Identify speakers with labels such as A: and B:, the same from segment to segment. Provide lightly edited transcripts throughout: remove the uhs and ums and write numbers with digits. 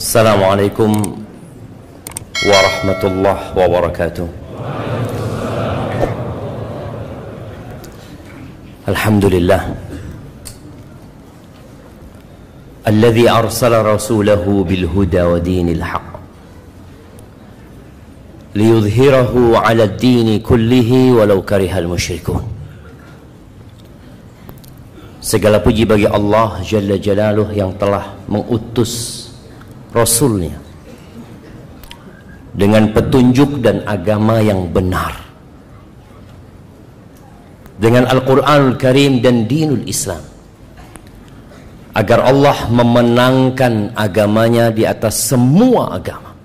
A: Assalamualaikum warahmatullahi wabarakatuh. Alhamdulillah alladzi arsala rasulahu bil huda wa dinil haqq liyudhhirahu 'ala ad-dini kullihi walau karihal musyrikun. Segala puji bagi Allah Jalla Jalaluh yang telah mengutus Rasulnya dengan petunjuk dan agama yang benar, dengan Al-Quranul Karim dan dinul Islam, agar Allah memenangkan agamanya di atas semua agama,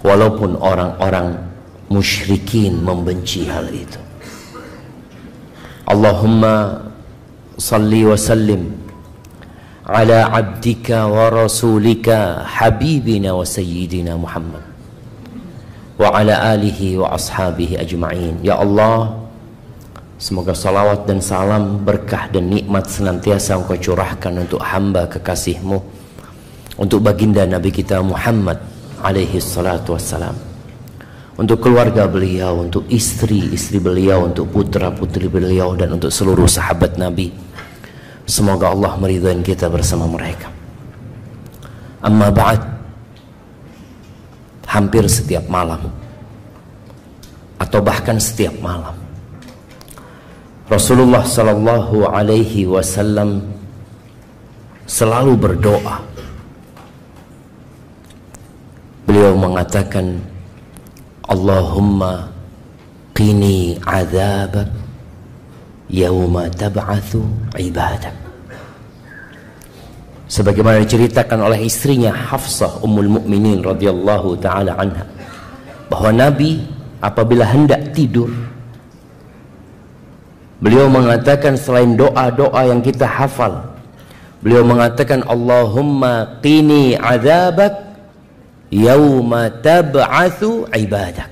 A: walaupun orang-orang musyrikin membenci hal itu. Allahumma salli wa sallim ala abdika wa rasulika habibina wa sayyidina Muhammad wa ala alihi wa ashabihi ajma'in. Ya Allah, semoga salawat dan salam, berkah dan nikmat senantiasa Engkau curahkan untuk hamba kekasih-Mu, untuk baginda Nabi kita Muhammad alaihi salatu wassalam, untuk keluarga beliau, untuk istri-istri beliau, untuk putra-putri beliau, dan untuk seluruh sahabat Nabi. Semoga Allah meridhai kita bersama mereka. Amma ba'd, hampir setiap malam atau bahkan setiap malam Rasulullah sallallahu alaihi wasallam selalu berdoa. Beliau mengatakan, Allahumma qini adzabak yauma tab'atsu ibadak. Sebagaimana diceritakan oleh istrinya Hafsah Ummul Mukminin radhiyallahu taala anha, bahwa Nabi apabila hendak tidur, beliau mengatakan selain doa-doa yang kita hafal, beliau mengatakan Allahumma qini adzabak yauma tab'atsu ibadak.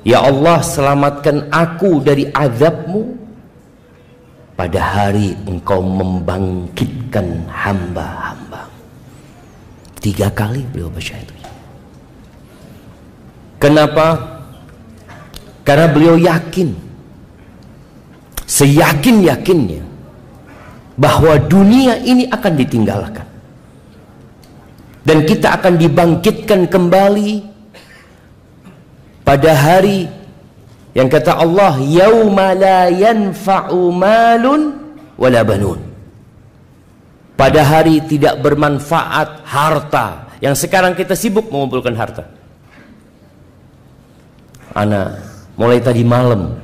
A: Ya Allah, selamatkan aku dari azab-Mu pada hari Engkau membangkitkan hamba-hamba. 3 kali beliau baca itu. Kenapa? Karena beliau yakin, seyakin-yakinnya, bahwa dunia ini akan ditinggalkan dan kita akan dibangkitkan kembali pada hari yang kata Allah, yauma la yanfa'u malun wala banun. Pada hari tidak bermanfaat harta. Yang sekarang kita sibuk mengumpulkan harta. Ana mulai tadi malam,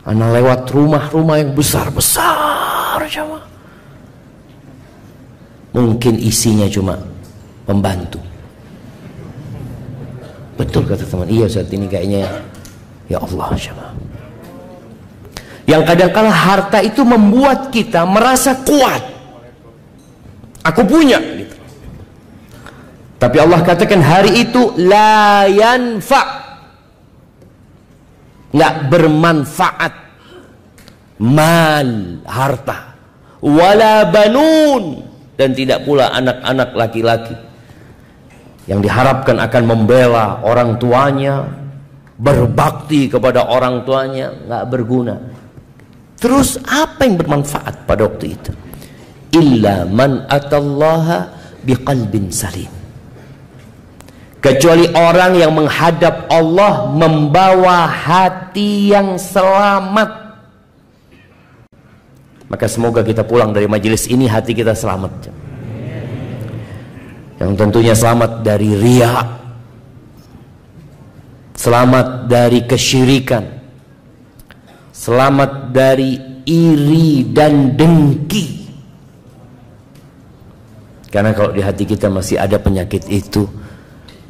A: ana lewat rumah-rumah yang besar-besar, jamaah. Mungkin isinya cuma pembantu. Betul kata teman, iya saat ini kayaknya. Ya Allah, jamaah. Yang kadang-kala harta itu membuat kita merasa kuat. Aku punya gitu. Tapi Allah katakan hari itu la yanfa', nggak bermanfaat mal, harta, wala banun, dan tidak pula anak-anak laki-laki yang diharapkan akan membela orang tuanya, berbakti kepada orang tuanya, nggak berguna. Terus apa yang bermanfaat pada waktu itu? Illa man atallaha biqalbin salim. Kecuali orang yang menghadap Allah membawa hati yang selamat. Maka semoga kita pulang dari majelis ini hati kita selamat, yang tentunya selamat dari riya, selamat dari kesyirikan, selamat dari iri dan dengki. Karena kalau di hati kita masih ada penyakit itu,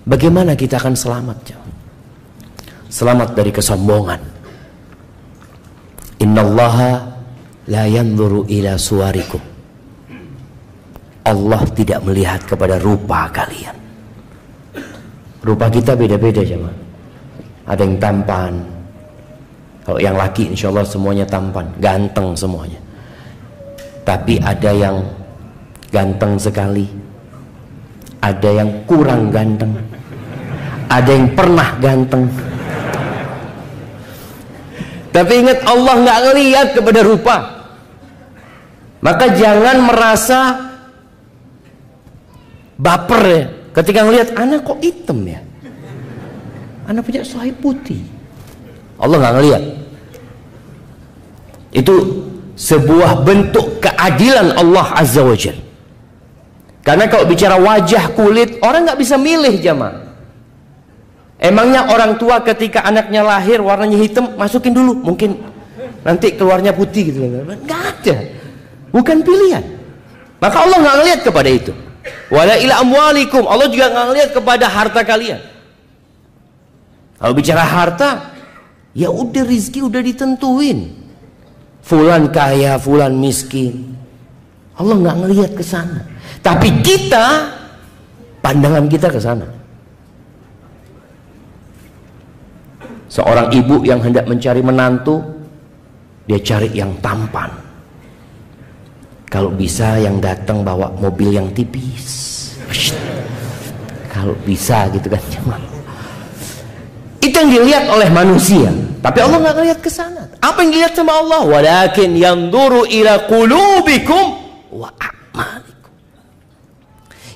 A: bagaimana kita akan selamat? Selamat dari kesombongan. Innallaha la yanzuru ila suwarikum. Allah tidak melihat kepada rupa kalian. Rupa kita beda-beda, jemaah. Ada yang tampan. Kalau yang laki insya Allah semuanya tampan, ganteng semuanya. Tapi ada yang ganteng sekali, ada yang kurang ganteng, ada yang pernah ganteng. Tapi ingat, Allah nggak ngelihat kepada rupa. Maka jangan merasa baper ya ketika ngelihat anak kok hitam ya, anak punya suami putih. Allah nggak ngelihat. Itu sebuah bentuk keadilan Allah Azza wa Jalla. Karena kalau bicara wajah, kulit, orang nggak bisa milih jamaah. Emangnya orang tua ketika anaknya lahir warnanya hitam, masukin dulu, mungkin nanti keluarnya putih gitu. Nggak ada, bukan pilihan. Maka Allah nggak ngelihat kepada itu. Wala ila amwalikum, Allah juga nggak ngelihat kepada harta kalian. Kalau bicara harta, ya udah, rizki udah ditentuin. Fulan kaya, fulan miskin. Allah nggak ngelihat ke sana. Tapi kita, pandangan kita ke sana. Seorang ibu yang hendak mencari menantu, dia cari yang tampan. Kalau bisa yang datang bawa mobil yang tipis. Kalau bisa gitu kan. Itu yang dilihat oleh manusia. Tapi Allah nggak ngelihat ke sana. Apa yang dilihat sama Allah? Walakin yanzuru ila qulubikum wa a'malikum.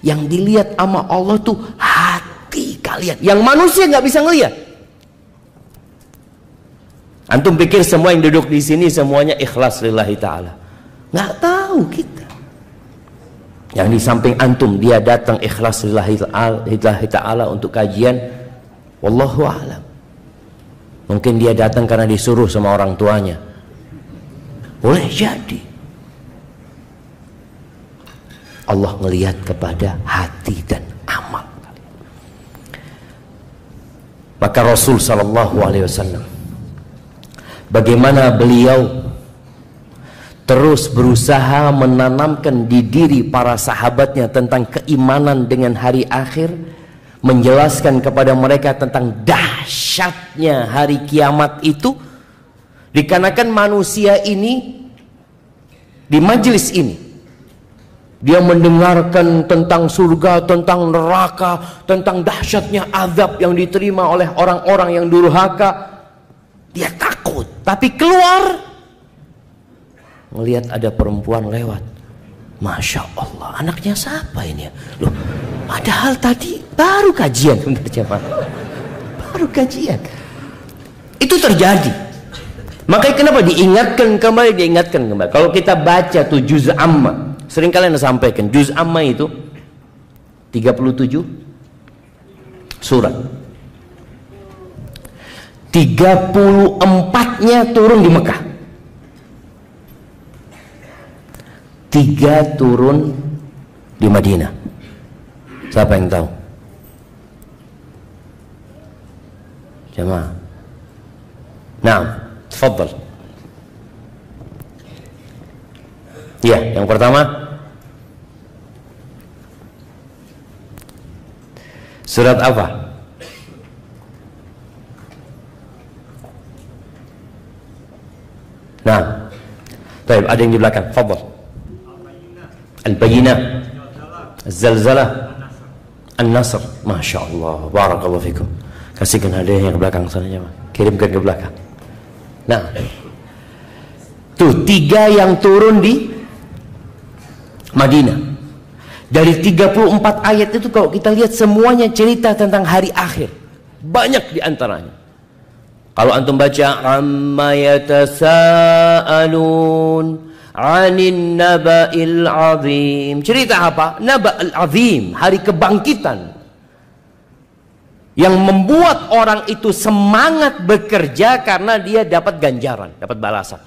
A: Yang dilihat sama Allah tuh hati kalian. Yang manusia nggak bisa ngelihat. Antum pikir semua yang duduk di sini semuanya ikhlas lillahi ta'ala? Nggak tahu kita. Yang di samping antum, dia datang ikhlas lillahi ta'ala untuk kajian, wallahu a'lam. Mungkin dia datang karena disuruh sama orang tuanya. Boleh jadi. Allah melihat kepada hati dan amal. Maka Rasul sallallahu alaihi wasallam, bagaimana beliau terus berusaha menanamkan di diri para sahabatnya tentang keimanan dengan hari akhir, menjelaskan kepada mereka tentang dahsyatnya hari kiamat itu, dikarenakan manusia ini di majelis ini dia mendengarkan tentang surga, tentang neraka, tentang dahsyatnya azab yang diterima oleh orang-orang yang durhaka. Dia takut, tapi keluar melihat ada perempuan lewat, Masya Allah, anaknya siapa ini ya? Loh, padahal tadi baru kajian, baru kajian. Itu terjadi. Makanya kenapa diingatkan kembali. Kalau kita baca tuh juz amma, sering kalian sampaikan, juz amma itu 37 surat. 34-nya turun di Mekah, 3 turun di Madinah. Siapa yang tahu? Jamaah. Nah, tafadhal. Ya, yang pertama surat apa? Nah, baik, ada yang di belakang. Tafadhal. Al-Bayyinah, Az-Zalzalah, An-Nasr. Masya Allah, barakallahu fikum. Kasihkan hadiah yang ke belakang sana, jemaah. Kirimkan ke belakang. Nah, tuh 3 yang turun di Madinah. Dari 34 ayat itu kalau kita lihat semuanya cerita tentang hari akhir. Banyak di antaranya. Kalau antum baca amma yatasaalun 'anin naba'il 'azim. Cerita apa? Naba'il 'azim, hari kebangkitan. Yang membuat orang itu semangat bekerja karena dia dapat ganjaran, dapat balasan.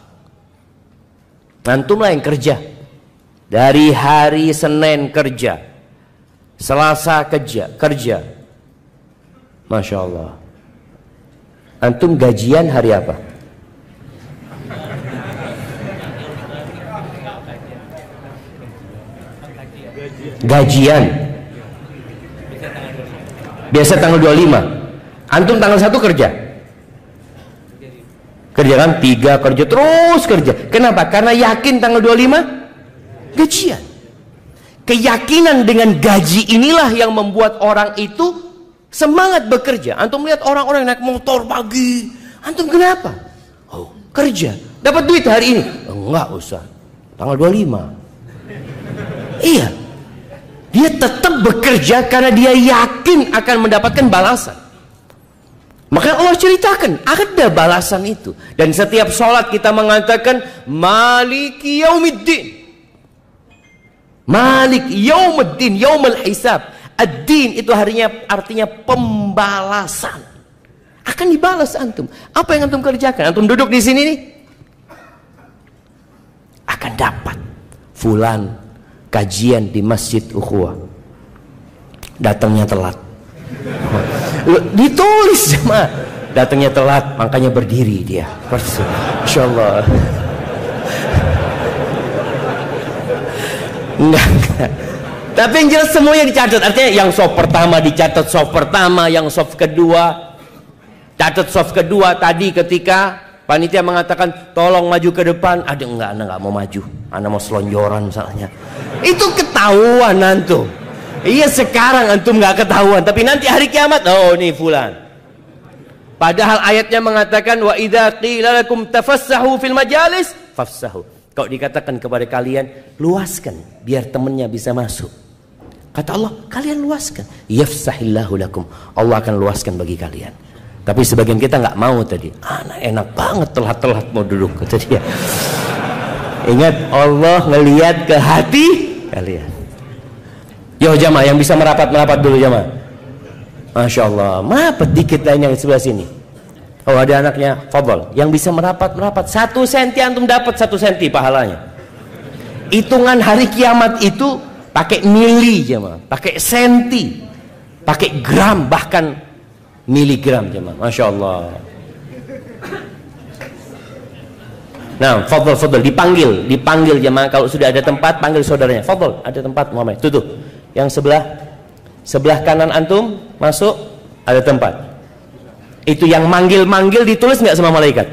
A: Antumlah yang kerja. Dari hari Senin kerja, Selasa kerja. Masya Allah. Antum gajian hari apa? Gajian biasa tanggal 25. Antum tanggal 1 kerja. Kerja kan? 3 kerja, terus kerja. Kenapa? Karena yakin tanggal 25 gajian. Keyakinan dengan gaji inilah yang membuat orang itu semangat bekerja. Antum lihat orang-orang yang naik motor pagi, antum kenapa? Oh, kerja, dapat duit hari ini. Enggak usah, tanggal 25. Iya, dia tetap bekerja karena dia yakin akan mendapatkan balasan. Maka Allah ceritakan ada balasan itu. Dan setiap sholat kita mengatakan Maliki Yaumiddin, Malik Yaumuddin, Yaumul Hisab. Ad-din itu artinya pembalasan. Akan dibalas antum. Apa yang antum kerjakan? Antum duduk di sini nih, akan dapat. Fulan kajian di Masjid Ukhuwah, datangnya telat. Ditulis sama, datangnya telat, makanya berdiri dia. Insyaallah. Enggak. Tapi yang jelas semuanya dicatat. Artinya yang soft pertama dicatat soft pertama, yang soft kedua catat soft kedua. Tadi ketika panitia mengatakan tolong maju ke depan, ada enggak, anda enggak mau maju, anda mau selonjoran misalnya, itu ketahuan antum. Iya, sekarang antum enggak ketahuan, tapi nanti hari kiamat, oh ini fulan. Padahal ayatnya mengatakan wa idza qila lakum tafassahu fil majalis fafsahu. Kalau dikatakan kepada kalian luaskan biar temannya bisa masuk, kata Allah kalian luaskan, yafsahillahu lakum, Allah akan luaskan bagi kalian. Tapi sebagian kita nggak mau tadi. Anak enak banget telat-telat mau duduk, kata dia. Ingat, Allah ngelihat ke hati kalian. Yo jamaah yang bisa merapat dulu jamaah. Masya Allah, merapat dikit lain yang sebelah sini. Oh ada anaknya, fadhal. Yang bisa merapat 1 senti antum dapat 1 senti pahalanya. Hitungan hari kiamat itu pakai mili jemaah, pakai senti, pakai gram, bahkan miligram jemaah. Masya Allah. Nah, fadhal dipanggil jemaah. Kalau sudah ada tempat panggil saudaranya. Fadhal, ada tempat Muhammad. Tuh. Yang sebelah kanan antum masuk, ada tempat. Itu yang manggil ditulis nggak sama malaikat?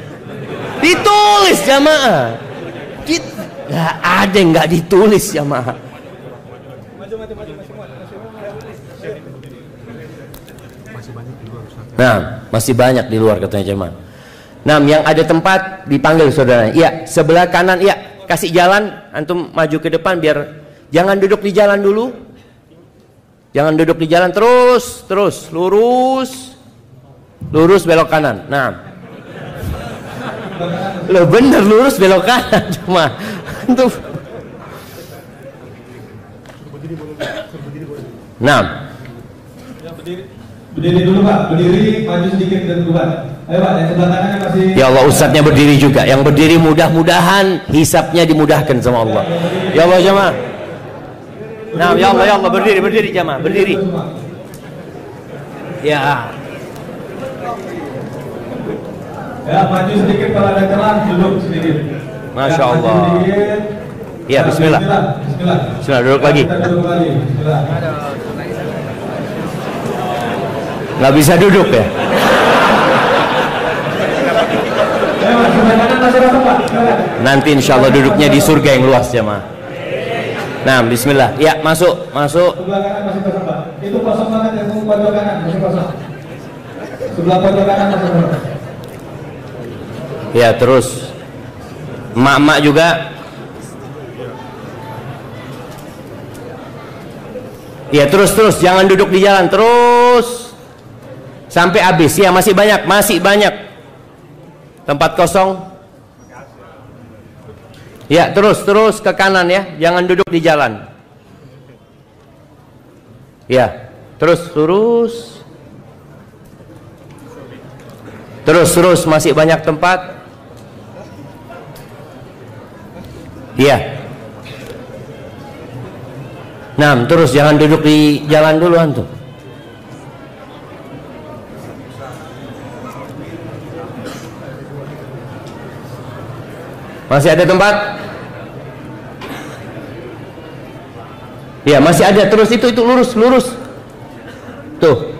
A: Ditulis jamaah. Nggak ada yang nggak ditulis jamaah. Nah, masih banyak di luar katanya jamaah. Nah, yang ada tempat dipanggil saudara. Iya, sebelah kanan, iya, kasih jalan, antum maju ke depan biar jangan duduk di jalan dulu. Jangan duduk di jalan, terus lurus belok kanan. Nah, lo bener lurus belok kanan cuma tuh. Nah, berdiri dulu Pak, berdiri maju sedikit dan keluar. Ayo Pak, yang sebelah kanannya masih. Ya Allah, ustadznya berdiri juga. Yang berdiri mudah-mudahan hisapnya dimudahkan sama Allah. Ya Allah jamaah. Nah, ya Allah berdiri jamaah, berdiri. Ya. Ya, maju sedikit kalau ada celah, duduk sedikit. Masya Allah. Ya, bismillah. Bismillah, duduk lagi. Nggak bisa duduk ya? Nanti insya Allah duduknya di surga yang luas jamaah. Nah, bismillah. Ya, masuk. Sebelah kanan masih kosong Pak. Itu kosong banget ya, pojok kanan masih kosong. Sebelah pojok kanan masih kosong. Ya, terus emak-emak juga. Ya, terus jangan duduk di jalan, terus sampai habis. Ya, masih banyak tempat kosong. Ya, terus ke kanan ya, jangan duduk di jalan. Ya, terus masih banyak tempat. Iya. Nah, terus jangan duduk di jalan dulu antum. Masih ada tempat? Ya, masih ada. Terus itu lurus. Tuh.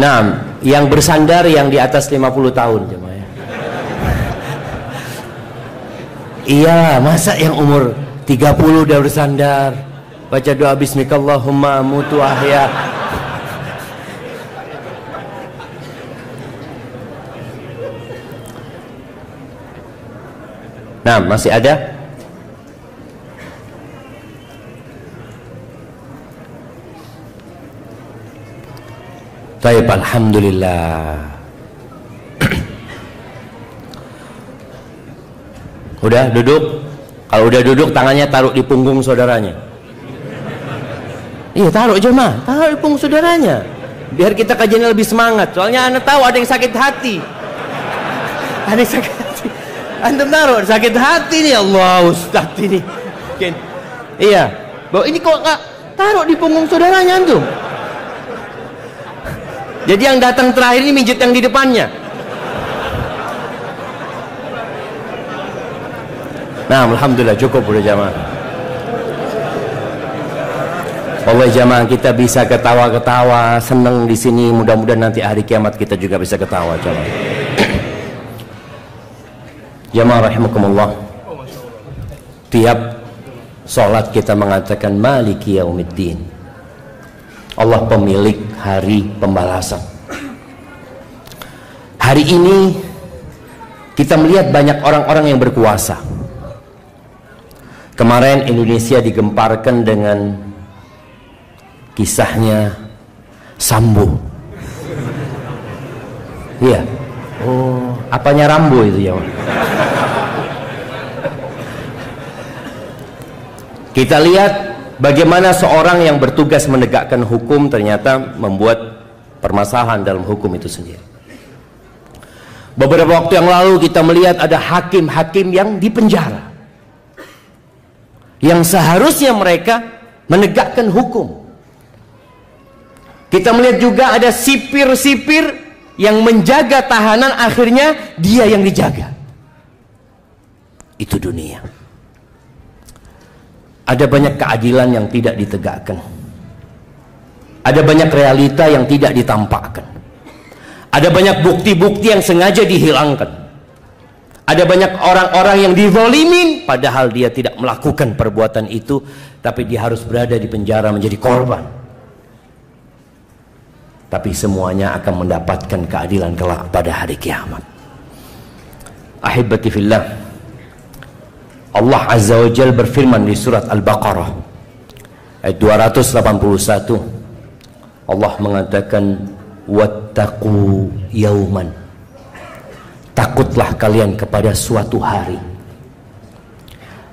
A: Nah, yang bersandar yang di atas 50 tahun jemaah. Iya, masa yang umur 30 udah bersandar baca doa bismikallahumma mutu ahya. Nah, masih ada? Baik, alhamdulillah. Udah duduk? Kalau udah duduk, tangannya taruh di punggung saudaranya. Iya, taruh jemaah, taruh di punggung saudaranya. Biar kita kajiannya lebih semangat. Soalnya Anda tahu ada yang sakit hati. Ada yang sakit hati. Antum taruh sakit hati nih, Allah Ustaz ini. Iya, bahwa ini kok nggak taruh di punggung saudaranya antum. Jadi yang datang terakhir ini mijit yang di depannya. Nah, alhamdulillah cukup udah jamaah. Allah jamaah, kita bisa ketawa-ketawa, seneng di sini. Mudah-mudahan nanti hari kiamat kita juga bisa ketawa jamaah. Jamaah rahimakumullah. Tiap sholat kita mengatakan Maliki Yaumiddin. Allah pemilik hari pembalasan. Hari ini kita melihat banyak orang-orang yang berkuasa. Kemarin Indonesia digemparkan dengan kisahnya Sambo. Iya. Oh, apanya Rambo itu ya? Kita lihat bagaimana seorang yang bertugas menegakkan hukum ternyata membuat permasalahan dalam hukum itu sendiri. Beberapa waktu yang lalu kita melihat ada hakim-hakim yang dipenjara, yang seharusnya mereka menegakkan hukum. Kita melihat juga ada sipir-sipir yang menjaga tahanan, akhirnya dia yang dijaga. Itu dunia. Ada banyak keadilan yang tidak ditegakkan. Ada banyak realita yang tidak ditampakkan. Ada banyak bukti-bukti yang sengaja dihilangkan. Ada banyak orang-orang yang dizalimin padahal dia tidak melakukan perbuatan itu, tapi dia harus berada di penjara menjadi korban. Tapi semuanya akan mendapatkan keadilan kelak pada hari kiamat. Ahibati fillah, Allah Azza wa Jalla berfirman di surat Al-Baqarah ayat 281. Allah mengatakan wattaqu yauman, takutlah kalian kepada suatu hari.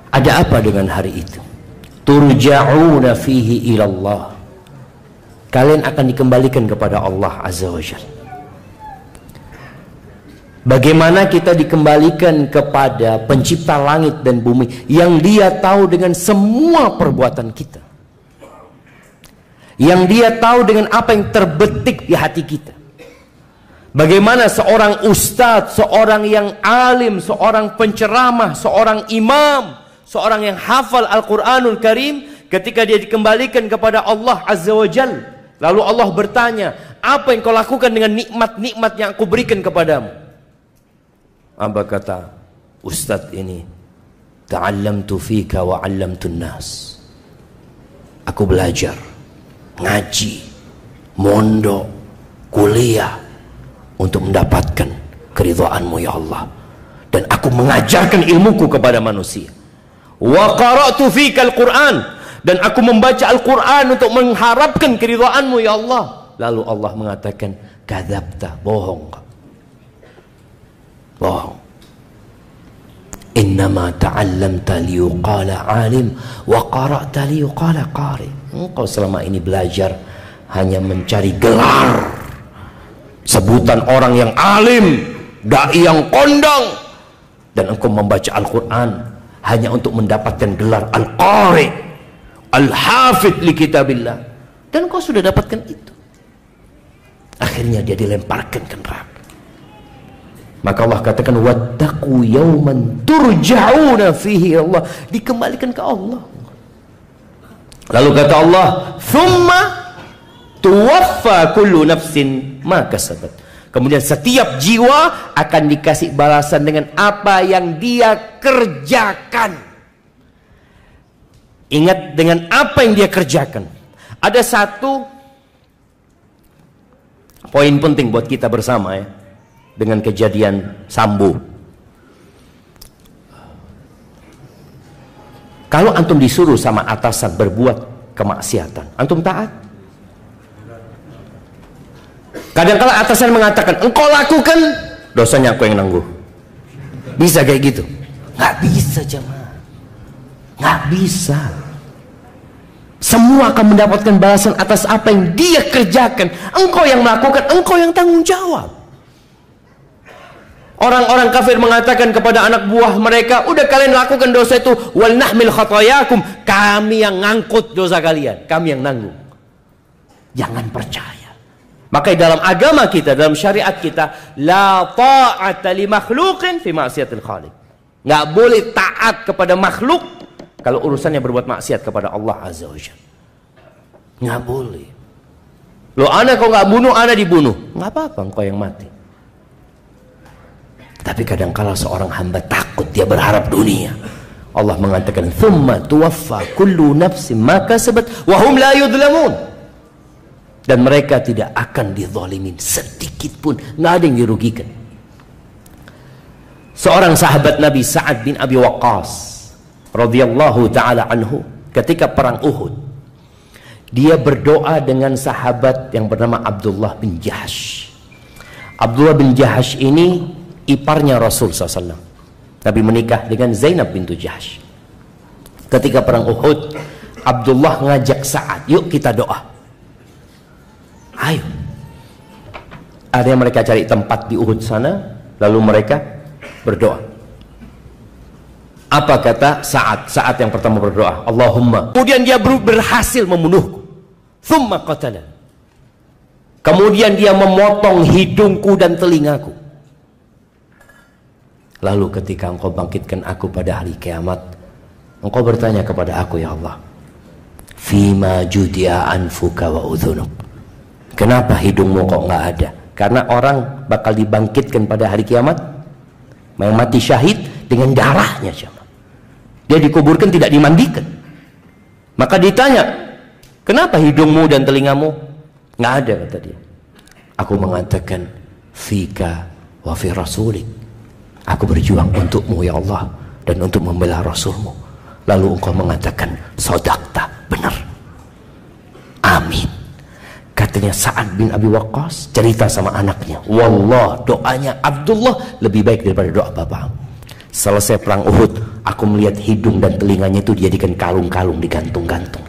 A: Ada apa dengan hari itu? Turja'una fihi ilallah, kalian akan dikembalikan kepada Allah Azza wa Jalla. Bagaimana kita dikembalikan kepada pencipta langit dan bumi yang dia tahu dengan semua perbuatan kita, yang dia tahu dengan apa yang terbetik di hati kita. Bagaimana seorang ustadz, seorang yang alim, seorang penceramah, seorang imam, seorang yang hafal Al-Quranul Karim, ketika dia dikembalikan kepada Allah Azza wa Jalla, lalu Allah bertanya, apa yang kau lakukan dengan nikmat-nikmat yang aku berikan kepadamu? Apa kata ustadz ini? Ta'allamtu fika wa 'allamtun nas. Aku belajar, ngaji, mondok, kuliah untuk mendapatkan keridhaanmu ya Allah, dan aku mengajarkan ilmuku kepada manusia. Wa qara'tu fika al-Quran, dan aku membaca Al-Quran untuk mengharapkan keridhaanmu ya Allah. Lalu Allah mengatakan kadzabta, bohong. Bohong. Innama ta'allamta liyuqala alim wa qara'ta liyuqala qari. Engkau selama ini belajar hanya mencari gelar, sebutan orang yang alim, dai yang kondang, dan engkau membaca Al-Quran hanya untuk mendapatkan gelar Al-Qari, Al-Hafidh li kitabillah, dan engkau sudah dapatkan itu. Akhirnya dia dilemparkan ke neraka. Maka Allah katakan wattaqu yauman turja'una fihi Allah, dikembalikan ke Allah. Lalu kata Allah, "Tsumma tuwaffa kullu nafsin ma kasabat. Kemudian setiap jiwa akan dikasih balasan dengan apa yang dia kerjakan. Ingat, dengan apa yang dia kerjakan. Ada satu poin penting buat kita bersama ya, dengan kejadian Sambo. Kalau antum disuruh sama atasan berbuat kemaksiatan, antum taat? Kadang-kala atasan mengatakan, engkau lakukan, dosanya aku yang nanggung. Bisa kayak gitu? Nggak bisa jemaah. Nggak bisa. Semua akan mendapatkan balasan atas apa yang dia kerjakan. Engkau yang melakukan, engkau yang tanggung jawab. Orang-orang kafir mengatakan kepada anak buah mereka, udah kalian lakukan dosa itu, wal nahmil khatayakum, kami yang ngangkut dosa kalian, kami yang nanggung. Jangan percaya. Maka dalam agama kita, dalam syariat kita, la ta'ata li makhluqin fi ma'siyatil khaliq. Nggak boleh taat kepada makhluk kalau urusannya berbuat maksiat kepada Allah Azza wa Jalla. Nggak boleh. Loh, ana kau nggak bunuh, ana dibunuh. Nggak apa-apa, engkau yang mati. Tapi kadang-kala seorang hamba takut, dia berharap dunia. Allah mengatakan, "Tsumma tuwaffa kullu nafsin ma kasabat wa hum la yudlamun." Dan mereka tidak akan dizalimin sedikit pun, nggak ada yang dirugikan. Seorang sahabat Nabi, Sa'ad bin Abi Waqqas radhiyallahu taala anhu, ketika perang Uhud, dia berdoa dengan sahabat yang bernama Abdullah bin Jahash. Abdullah bin Jahash ini iparnya Rasul SAW. Nabi menikah dengan Zainab bintu Jahash. Ketika perang Uhud, Abdullah ngajak Sa'ad, yuk kita doa. Ayo. Ada yang mereka cari tempat di Uhud sana, lalu mereka berdoa. Apa kata Sa'ad? Sa'ad yang pertama berdoa, Allahumma. Kemudian dia berhasil membunuhku. Thumma qatala. Kemudian dia memotong hidungku dan telingaku. Lalu ketika engkau bangkitkan aku pada hari kiamat, engkau bertanya kepada aku, ya Allah, fima judia anfuka wa udhunuk. Kenapa hidungmu kok nggak ada? Karena orang bakal dibangkitkan pada hari kiamat, yang mati syahid dengan darahnya, dia dikuburkan tidak dimandikan. Maka ditanya, kenapa hidungmu dan telingamu nggak ada? Kata dia, aku mengatakan fika wa fi rasulik. Aku berjuang untukmu ya Allah dan untuk membela Rasulmu. Lalu engkau mengatakan sodakta, benar. Amin. Katanya Sa'ad bin Abi Waqqas cerita sama anaknya, wallah doanya Abdullah lebih baik daripada doa bapak. Selesai perang Uhud, aku melihat hidung dan telinganya itu dijadikan kalung-kalung, digantung-gantung.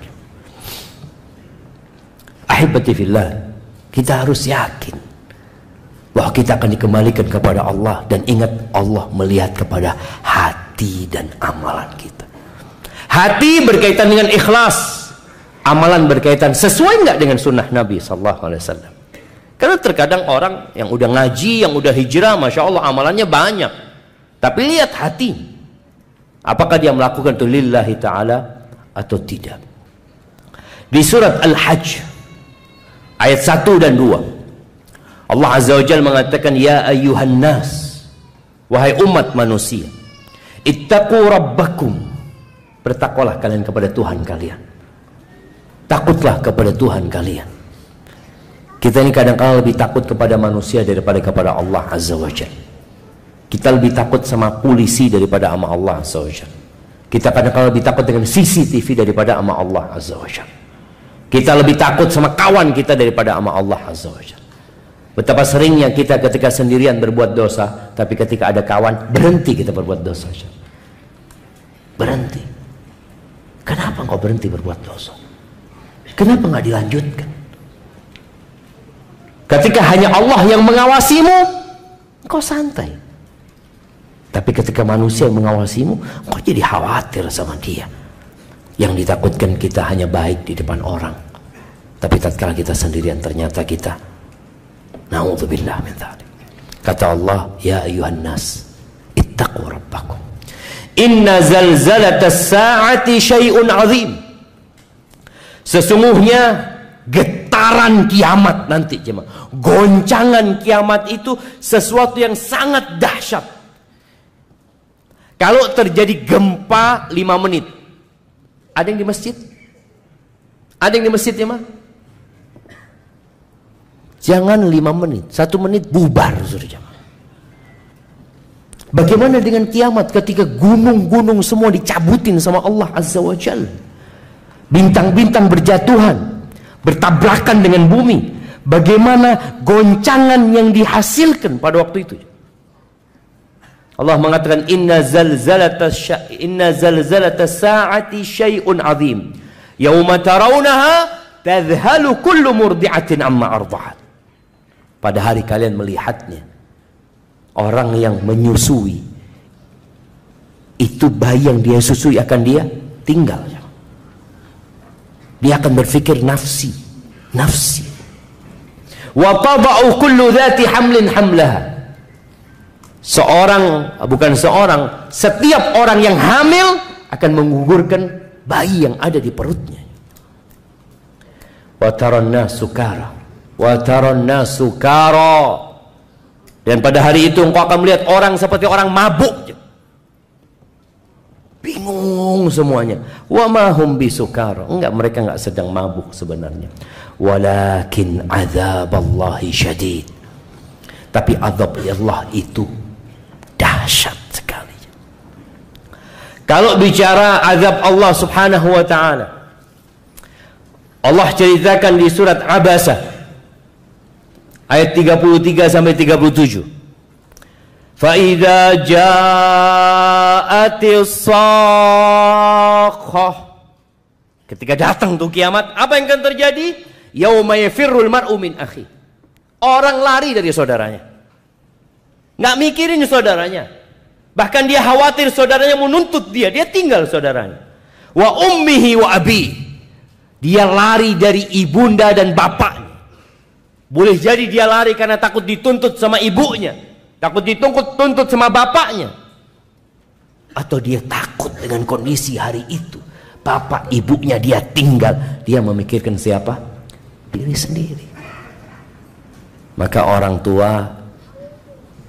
A: Ahibati fillah, kita harus yakin bahwa kita akan dikembalikan kepada Allah, dan ingat, Allah melihat kepada hati dan amalan kita. Hati berkaitan dengan ikhlas, amalan berkaitan sesuai nggak dengan sunnah Nabi SAW. Karena terkadang orang yang udah ngaji, yang udah hijrah, masya Allah amalannya banyak, tapi lihat hati, apakah dia melakukan itu lillahi ta'ala atau tidak. Di surat Al-Hajj ayat 1 dan 2, Allah Azza wa Jalla mengatakan, ya ayyuhan nas, wahai umat manusia, ittaqu rabbakum, bertakwalah kalian kepada Tuhan kalian, takutlah kepada Tuhan kalian. Kita ini kadang-kadang lebih takut kepada manusia daripada kepada Allah Azza wa Jalla. Kita lebih takut sama polisi daripada sama Allah Azza wa Jalla. Kita kadang-kadang lebih takut dengan CCTV daripada sama Allah Azza wa Jalla. Kita lebih takut sama kawan kita daripada sama Allah Azza wa Jalla. Betapa seringnya kita ketika sendirian berbuat dosa, tapi ketika ada kawan, berhenti kita berbuat dosa. Berhenti. Kenapa engkau berhenti berbuat dosa? Kenapa nggak dilanjutkan? Ketika hanya Allah yang mengawasimu, engkau santai. Tapi ketika manusia yang mengawasimu, engkau jadi khawatir sama dia. Yang ditakutkan kita hanya baik di depan orang, tapi tatkala kita sendirian ternyata kita na'udzubillah min dzalik. Kata Allah, ya ayyuhan nas, ittaqu rabbakum. Inna zalzalatas sa'ati syai'un 'azim. Sesungguhnya getar getaran kiamat nanti jemaah. Goncangan kiamat itu sesuatu yang sangat dahsyat. Kalau terjadi gempa 5 menit, ada yang di masjid? Ada yang di masjid jemaah? Jangan 5 menit, 1 menit bubar sudah jemaah. Bagaimana dengan kiamat ketika gunung-gunung semua dicabutin sama Allah Azza wa Jalla? Bintang-bintang berjatuhan, bertabrakan dengan bumi. Bagaimana goncangan yang dihasilkan pada waktu itu? Allah mengatakan inna zalzalatas sa'ati syai'un 'azim. Yauma tarawunaha tadhhalu kullu murdi'atin amma arda'at. Pada hari kalian melihatnya, orang yang menyusui itu bayi yang dia susui akan dia tinggal. Dia akan berpikir nafsi. Wa tada'u kullu dhati hamlin hamlaha. Setiap orang yang hamil akan menggugurkan bayi yang ada di perutnya. Wa taranna sukara. Dan pada hari itu engkau akan melihat orang seperti orang mabuk. Bingung semuanya. Wa ma hum bisukara. Mereka enggak sedang mabuk sebenarnya. Walakin azaballahi syadid. Tapi azab Allah itu dahsyat sekali. Kalau bicara azab Allah Subhanahu wa taala, Allah ceritakan di surat Abasa ayat 33 sampai 37. Fa idza ja'atis sakhah. Ketika datang tuh kiamat, apa yang akan terjadi? Yauma yafirrul mar'u min akhi. Orang lari dari saudaranya. Nggak mikirin saudaranya. Bahkan dia khawatir saudaranya menuntut dia. Dia tinggal saudaranya. Wa ummihi wa abi. Dia lari dari ibunda dan bapaknya. Boleh jadi dia lari karena takut dituntut sama ibunya. Takut dituntut sama bapaknya. Atau dia takut dengan kondisi hari itu. Bapak ibunya dia tinggal. Dia memikirkan siapa? Diri sendiri. Maka orang tua,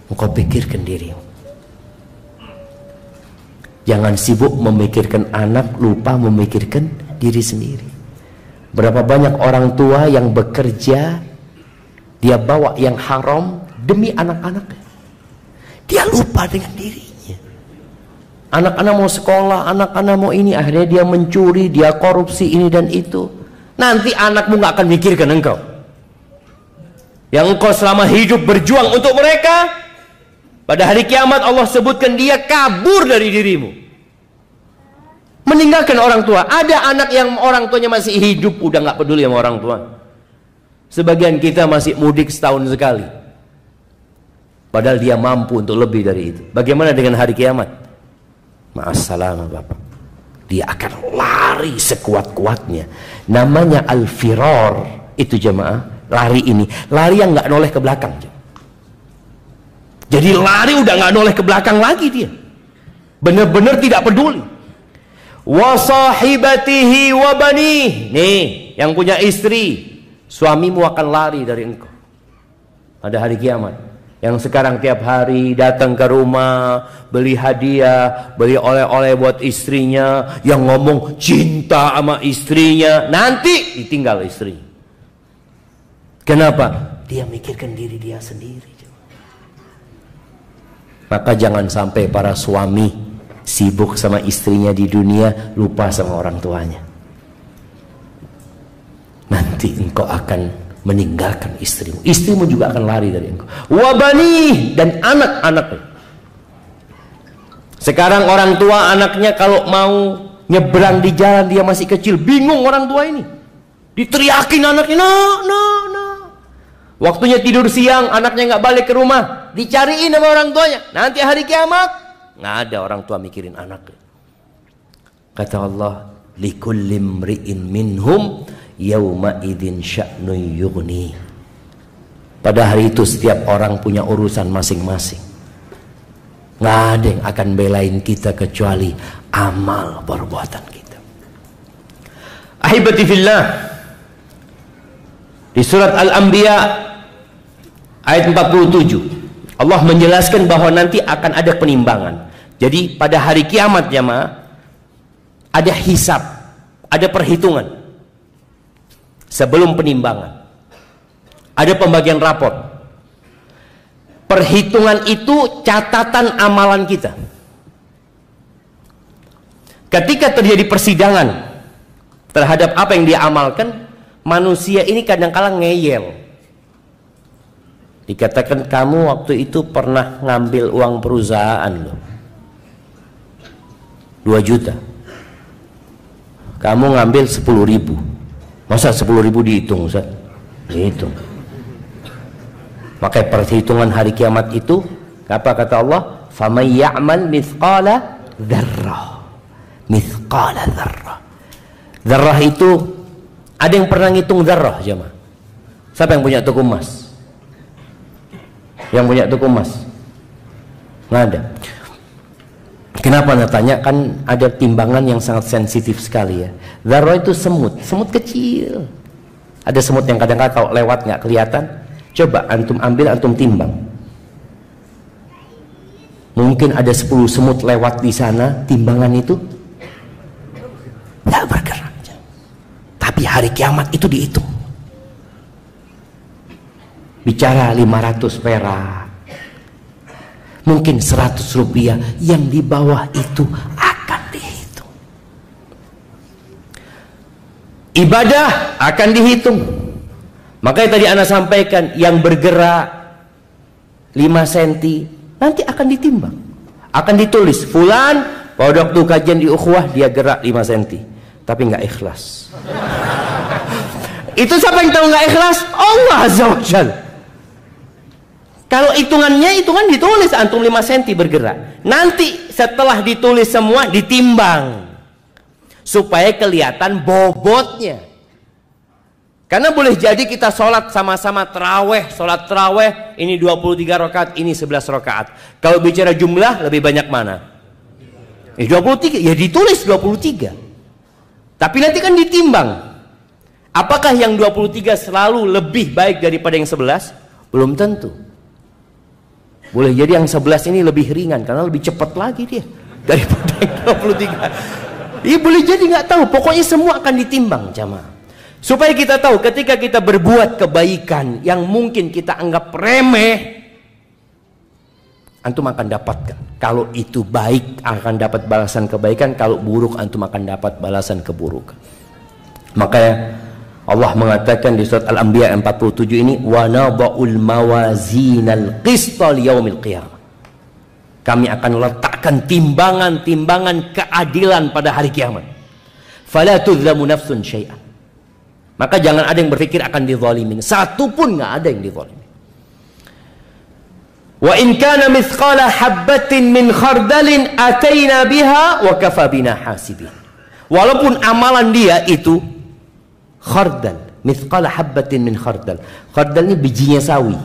A: engkau pikirkan dirimu. Jangan sibuk memikirkan anak, lupa memikirkan diri sendiri. Berapa banyak orang tua yang bekerja, dia bawa yang haram demi anak-anaknya. Dia lupa dengan dirinya. Anak-anak mau sekolah, anak-anak mau ini, akhirnya dia mencuri, dia korupsi ini dan itu. Nanti anakmu gak akan mikirkan engkau. Yang engkau selama hidup berjuang untuk mereka, pada hari kiamat Allah sebutkan dia kabur dari dirimu, meninggalkan orang tua. Ada anak yang orang tuanya masih hidup, udah gak peduli sama orang tua. Sebagian kita masih mudik setahun sekali, padahal dia mampu untuk lebih dari itu. Bagaimana dengan hari kiamat? Ma'assalamah Bapak. Dia akan lari sekuat-kuatnya. Namanya al-firar. Itu jemaah, lari ini, lari yang nggak noleh ke belakang. Jadi lari udah nggak noleh ke belakang lagi dia. Benar-benar tidak peduli. Wa sahibatihi wa banih. Nih, yang punya istri, suamimu akan lari dari engkau pada hari kiamat. Yang sekarang tiap hari datang ke rumah, beli hadiah, beli oleh-oleh buat istrinya, yang ngomong cinta sama istrinya, nanti ditinggal istrinya. Kenapa? Dia mikirkan diri dia sendiri. Maka jangan sampai para suami sibuk sama istrinya di dunia, lupa sama orang tuanya. Nanti engkau akan meninggalkan istrimu. Istrimu juga akan lari dari engkau. Wabani, dan anak-anaknya. Sekarang orang tua anaknya kalau mau nyebrang di jalan, dia masih kecil, bingung orang tua ini. Diteriakin anaknya, no. Waktunya tidur siang, anaknya nggak balik ke rumah, dicariin sama orang tuanya. Nanti hari kiamat, nggak ada orang tua mikirin anaknya. Kata Allah, likulli imri'in minhum yauma idzin sya'nun yughni. Pada hari itu setiap orang punya urusan masing-masing. Nggak ada yang akan belain kita kecuali amal perbuatan kita. Ahibati fillah, Di surat Al-Anbiya ayat 47 Allah menjelaskan bahwa nanti akan ada penimbangan. Jadi pada hari kiamat jamaah ada hisab, ada perhitungan sebelum penimbangan. Ada pembagian raport. Perhitungan itu catatan amalan kita. Ketika terjadi persidangan terhadap apa yang dia amalkan, manusia ini kadang-kala ngeyel. Dikatakan kamu waktu itu pernah ngambil uang perusahaan loh, 2 juta. Kamu ngambil 10.000. Masa 10.000 dihitung, Ustaz? Dihitung. Maka perhitungan hari kiamat itu apa kata Allah? Faman ya'mal mithqala dzarrah. Mithqala dzarrah. Dzarrah itu ada yang pernah ngitung dzarrah jemaah? Siapa yang punya toko emas? Yang punya toko emas? Nggak ada. Kenapa anda tanya? Kan ada timbangan yang sangat sensitif sekali ya. Dzarrah itu semut, semut kecil. Ada semut yang kadang-kadang kalau lewat nggak kelihatan. Coba antum ambil, antum timbang. Mungkin ada 10 semut lewat di sana, timbangan itu nggak bergerak. Tapi hari kiamat itu dihitung. Bicara 500 perak, mungkin 100 rupiah, yang di bawah itu akan dihitung. Ibadah akan dihitung. Makanya tadi ana sampaikan, yang bergerak 5 cm nanti akan ditimbang, akan ditulis fulan pada waktu kajian di ukhuwah dia gerak 5 cm, tapi nggak ikhlas. Itu siapa yang tahu nggak ikhlas? Allah Azza wa Jalla. Kalau hitungannya ditulis antum 5 cm bergerak. Nanti setelah ditulis semua ditimbang supaya kelihatan bobotnya. Karena boleh jadi kita sholat sama-sama terawih, sholat terawih ini 23 rakaat, ini 11 rakaat. Kalau bicara jumlah lebih banyak mana? 23, ya ditulis 23. Tapi nanti kan ditimbang. Apakah yang 23 selalu lebih baik daripada yang 11? Belum tentu. Boleh jadi yang 11 ini lebih ringan karena lebih cepat lagi dia daripada yang 23. Iya boleh jadi, nggak tahu. Pokoknya semua akan ditimbang jamaah. Supaya kita tahu ketika kita berbuat kebaikan yang mungkin kita anggap remeh, antum akan dapatkan. Kalau itu baik akan dapat balasan kebaikan, kalau buruk antum akan dapat balasan keburukan. Makanya Allah mengatakan di surat Al-Anbiya 47 ini, wa nada'ul mawazinal qista liyaumil qiyamah. Kami akan letakkan timbangan-timbangan keadilan pada hari kiamat. Fala tuzlamu nafsun syai'an. Maka jangan ada yang berpikir akan dizalimin. Satu pun nggak ada yang dizalimin. Wa in kana mithqala habbatin min khardalin ataina biha wa kafa bina hasibin. Walaupun amalan dia itu khardal, mithqala habbatin min khardal. Khardal ini bijinya sawi.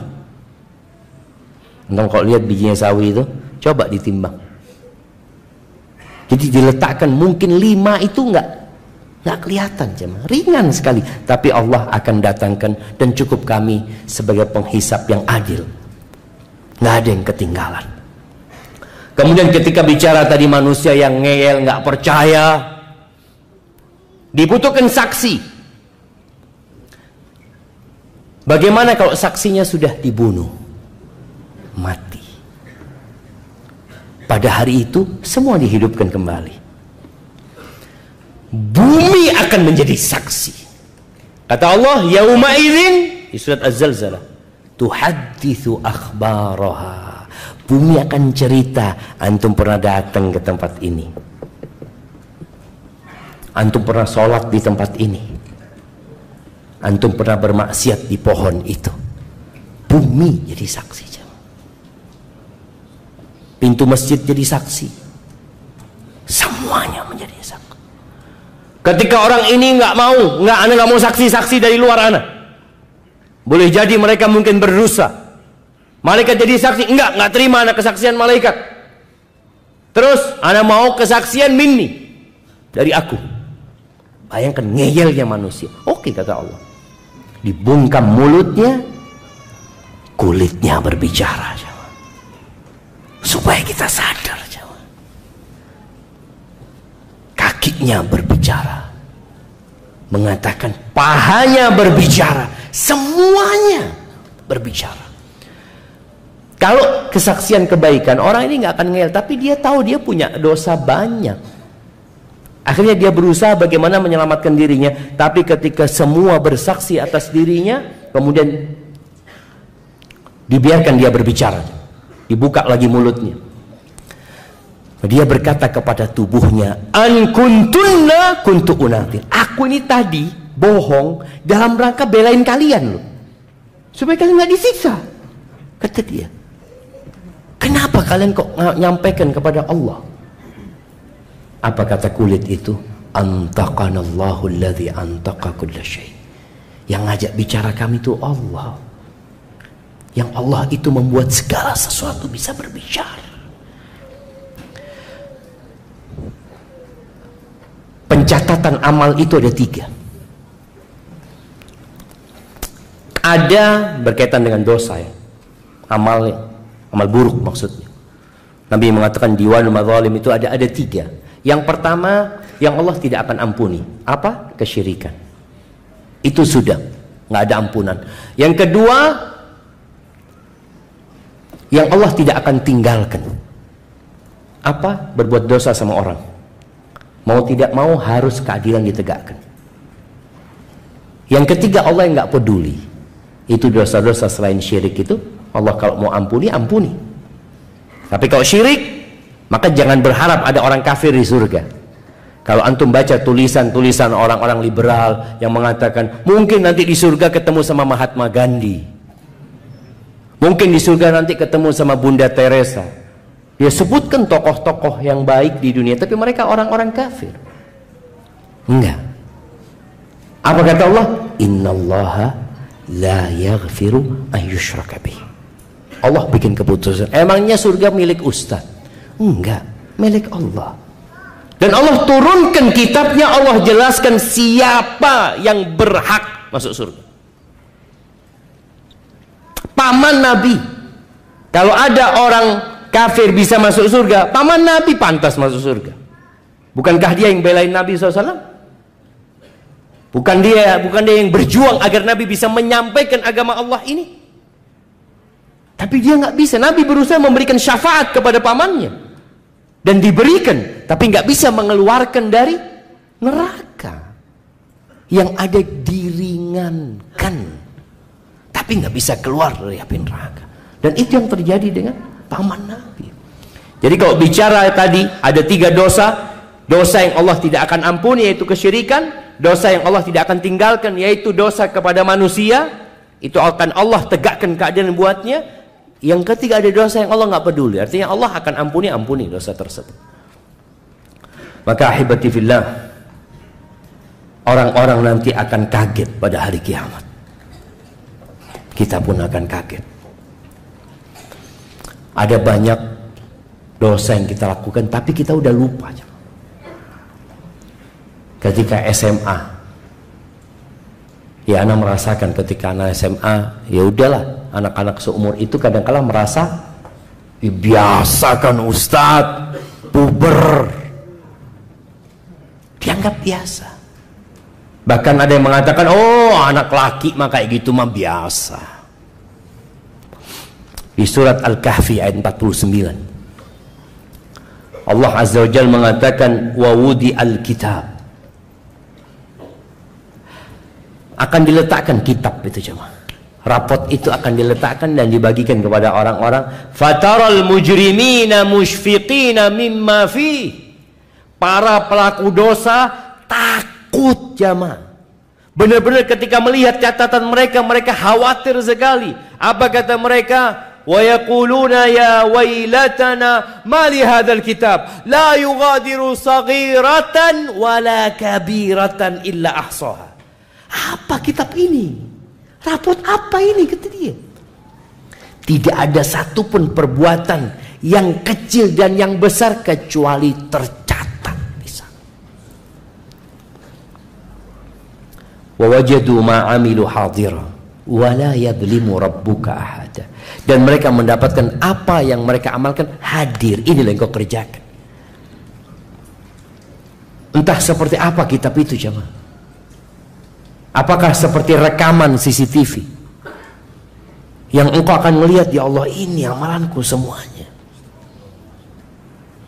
A: Entah kalau lihat bijinya sawi itu, coba ditimbang. Jadi diletakkan mungkin 5 itu nggak kelihatan jemaah, ringan sekali, tapi Allah akan datangkan dan cukup kami sebagai penghisap yang adil, nggak ada yang ketinggalan. Kemudian ketika bicara tadi manusia yang ngeyel, nggak percaya, dibutuhkan saksi. Bagaimana kalau saksinya sudah dibunuh, mati? Pada hari itu semua dihidupkan kembali. Bumi akan menjadi saksi. Kata Allah, yauma idzin di surat Az-Zalzalah, tuhadditsu akhbaraha. Bumi akan cerita, antum pernah datang ke tempat ini, antum pernah sholat di tempat ini, antum pernah bermaksiat di pohon itu. Bumi jadi saksi. Pintu masjid jadi saksi. Semuanya menjadi saksi. Ketika orang ini ana nggak mau saksi-saksi dari luar ana, boleh jadi mereka mungkin berdosa. Malaikat jadi saksi, nggak terima ana kesaksian malaikat. Terus ana mau kesaksian minni, dari aku. Bayangkan ngeyelnya manusia. Oke kata Allah. Dibungkam mulutnya, kulitnya berbicara, jemaah. Supaya kita sadar, jemaah. Kakinya berbicara, mengatakan pahanya berbicara, semuanya berbicara. Kalau kesaksian kebaikan, orang ini nggak akan ngeyel, tapi dia tahu dia punya dosa banyak. Akhirnya dia berusaha bagaimana menyelamatkan dirinya, tapi ketika semua bersaksi atas dirinya, kemudian dibiarkan dia berbicara, dibuka lagi mulutnya. Dia berkata kepada tubuhnya, an kuntunna kuntu unatir. Aku ini tadi bohong dalam rangka belain kalian loh, supaya kalian nggak disiksa. Kata dia, kenapa kalian kok nyampaikan kepada Allah? Apa kata kulit itu? Antaqanallahu alladzi antaqa kulla syai. Yang ngajak bicara kami itu Allah. Yang Allah itu membuat segala sesuatu bisa berbicara. Pencatatan amal itu ada 3. Ada berkaitan dengan dosa ya, amal buruk maksudnya. Nabi mengatakan diwanul madzalim itu ada 3. Yang pertama, yang Allah tidak akan ampuni. Apa? Kesyirikan. Itu sudah nggak ada ampunan. Yang kedua, yang Allah tidak akan tinggalkan. Apa? Berbuat dosa sama orang. Mau tidak mau harus keadilan ditegakkan. Yang ketiga, Allah yang nggak peduli. Itu dosa-dosa selain syirik itu Allah kalau mau ampuni, ampuni. Tapi kalau syirik, maka jangan berharap ada orang kafir di surga. Kalau antum baca tulisan-tulisan orang-orang liberal yang mengatakan mungkin nanti di surga ketemu sama Mahatma Gandhi, mungkin di surga nanti ketemu sama Bunda Teresa. Dia sebutkan tokoh-tokoh yang baik di dunia, tapi mereka orang-orang kafir. Enggak. Apa kata Allah? Innallaha la yaghfiru an yushraka bih. Allah bikin keputusan. Emangnya surga milik ustaz? Enggak, milik Allah. Dan Allah turunkan kitabnya, Allah jelaskan siapa yang berhak masuk surga. Paman Nabi. Kalau ada orang kafir bisa masuk surga, paman Nabi pantas masuk surga. Bukankah dia yang belain Nabi SAW? Bukan dia yang berjuang agar Nabi bisa menyampaikan agama Allah ini? Tapi dia nggak bisa. Nabi berusaha memberikan syafaat kepada pamannya dan diberikan, tapi nggak bisa mengeluarkan dari neraka. Yang ada diringankan, tapi nggak bisa keluar dari api neraka. Dan itu yang terjadi dengan paman Nabi. Jadi kalau bicara tadi ada 3 dosa. Dosa yang Allah tidak akan ampuni yaitu kesyirikan. Dosa yang Allah tidak akan tinggalkan yaitu dosa kepada manusia. Itu akan Allah tegakkan keadilan buatnya. Yang ketiga ada dosa yang Allah nggak peduli. Artinya Allah akan ampuni dosa tersebut. Maka ahibati fillah, orang-orang nanti akan kaget pada hari kiamat. Kita pun akan kaget. Ada banyak dosa yang kita lakukan, tapi kita udah lupa. Ketika SMA, ya anak merasakan ketika anak SMA, ya udahlah, anak-anak seumur itu kadang-kala merasa biasa kan Ustadz, puber, dianggap biasa. Bahkan ada yang mengatakan, oh anak laki mah kayak gitu mah biasa. Di surat Al-Kahfi ayat 49, Allah Azza wa Jalla mengatakan, wa wudi al-kitab, akan diletakkan kitab itu jemaah. Rapot itu akan diletakkan dan dibagikan kepada orang-orang. Fataral mujrimina musyfiqina mimma fi. Para pelaku dosa takut jamaah. Benar-benar ketika melihat catatan mereka, mereka khawatir sekali. Apa kata mereka? Wa yaquluna ya wailatana ma li hadzal kitab la yughadiru saghiratan wala kabiratan illa ahsaha. Apa kitab ini? Rapot apa ini, kata dia? Tidak ada satupun perbuatan yang kecil dan yang besar kecuali tercatat di sana. wa wajadu ma 'amilu hadira wa la yadhlimu rabbuka ahada. Dan mereka mendapatkan apa yang mereka amalkan hadir. Inilah yang kau kerjakan. Entah seperti apa kitab itu jemaah. Apakah seperti rekaman CCTV yang engkau akan melihat, ya Allah ini amalanku semuanya,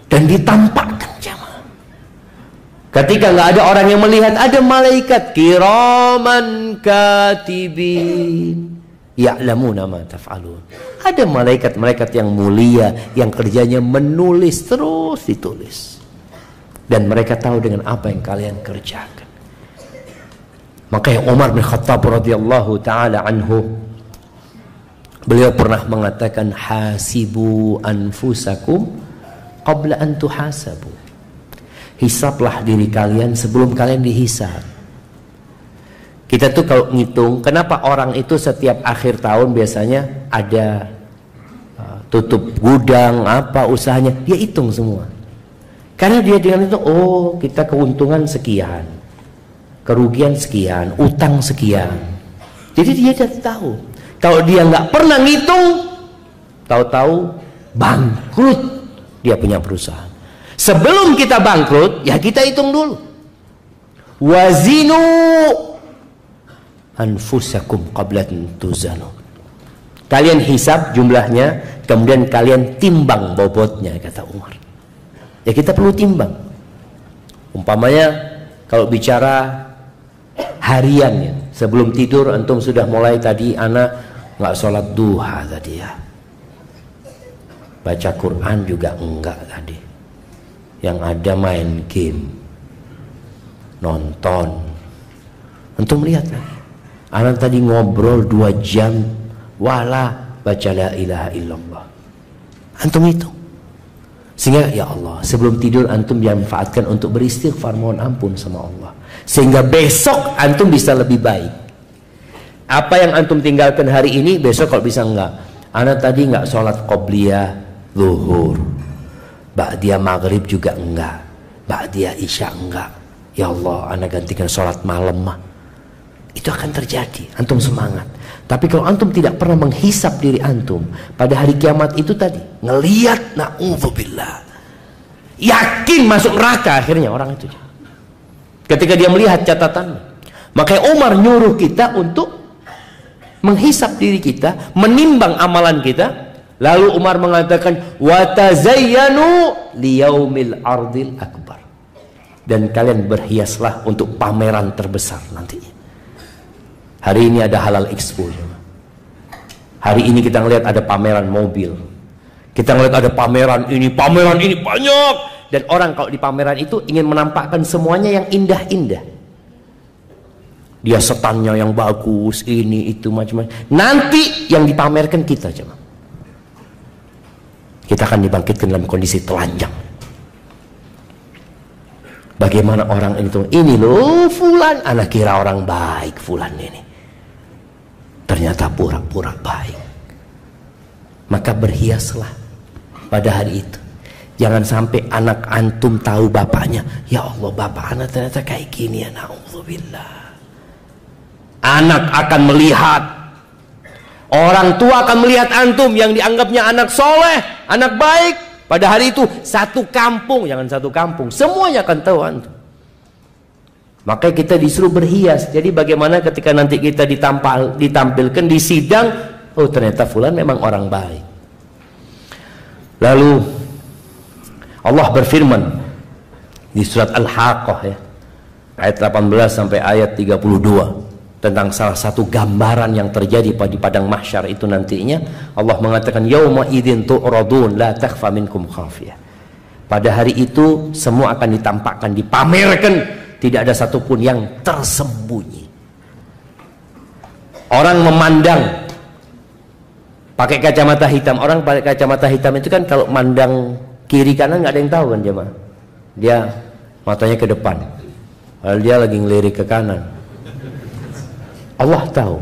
A: dan ditampakkan jemaah. Ketika nggak ada orang yang melihat, ada malaikat kiraman katibin ya'lamuna ma taf'alun. Ada malaikat-malaikat yang mulia yang kerjanya menulis, terus ditulis, dan mereka tahu dengan apa yang kalian kerjakan. Makanya Umar bin Khattab radhiyallahu taala anhu, beliau pernah mengatakan, hasibu anfusakum qabla an tuhasabu. Hisablah diri kalian sebelum kalian dihisab. Kita tuh kalau ngitung, kenapa orang itu setiap akhir tahun biasanya ada tutup gudang, apa usahanya, dia hitung semua. Karena dia dengan itu, oh kita keuntungan sekian, kerugian sekian, utang sekian. Jadi dia jadi tahu. Kalau dia nggak pernah ngitung, tahu-tahu bangkrut dia punya perusahaan. Sebelum kita bangkrut, ya kita hitung dulu. Wazinu anfusakum qabla tuzanu. Kalian hisab jumlahnya, kemudian kalian timbang bobotnya, kata Umar. Ya kita perlu timbang. Umpamanya kalau bicara hariannya, sebelum tidur antum sudah mulai tadi, anak nggak sholat duha tadi ya, baca Quran juga enggak tadi, yang ada main game, nonton. Antum lihat kan, anak tadi ngobrol 2 jam wala baca la ilaha illallah. Antum itu, sehingga ya Allah, sebelum tidur antum manfaatkan untuk beristighfar, mohon ampun sama Allah, sehingga besok antum bisa lebih baik. Apa yang antum tinggalkan hari ini, besok kalau bisa enggak, anak tadi enggak sholat qobliyah zuhur, ba'diyah maghrib juga enggak, ba'diyah isya enggak, ya Allah anak gantikan sholat malam mah. Itu akan terjadi, antum semangat. Tapi kalau antum tidak pernah menghisap diri antum pada hari kiamat itu tadi, ngelihat, na'udzubillah, yakin masuk neraka akhirnya orang itu. Ketika dia melihat catatannya, makanya Umar nyuruh kita untuk menghisap diri kita, menimbang amalan kita. Lalu Umar mengatakan, watazayyanu liyaumil ardil akbar, dan kalian berhiaslah untuk pameran terbesar nantinya. Hari ini ada Halal Expo. Hari ini kita ngelihat ada pameran mobil, kita ngelihat ada pameran ini banyak. Dan orang kalau di pameran itu ingin menampakkan semuanya yang indah-indah. Dia setannya yang bagus, ini itu macam-macam. Nanti yang dipamerkan kita coba, kita akan dibangkitkan dalam kondisi telanjang. Bagaimana orang itu, ini loh fulan, anak kira orang baik fulan ini, ternyata pura-pura baik. Maka berhiaslah pada hari itu. Jangan sampai anak antum tahu bapaknya, ya Allah bapak anak ternyata kayak gini ya, na'udzubillah. Anak akan melihat, orang tua akan melihat antum yang dianggapnya anak soleh, anak baik. Pada hari itu satu kampung, jangan satu kampung, semuanya akan tahu antum. Makanya kita disuruh berhias. Jadi bagaimana ketika nanti kita ditampilkan di sidang, oh ternyata fulan memang orang baik. Lalu Allah berfirman di surat Al-Haqqah ya, ayat 18 sampai ayat 32, tentang salah satu gambaran yang terjadi pada padang mahsyar itu nantinya. Allah mengatakan, yauma idzin tu'radun la takhfa minkum khafiyah. Pada hari itu semua akan ditampakkan, dipamerkan, tidak ada satupun yang tersembunyi. Orang memandang pakai kacamata hitam. Orang pakai kacamata hitam itu kan kalau mandang kiri kanan nggak ada yang tahu kan jemaah. Dia matanya ke depan, padahal dia lagi ngelirik ke kanan. Allah tahu,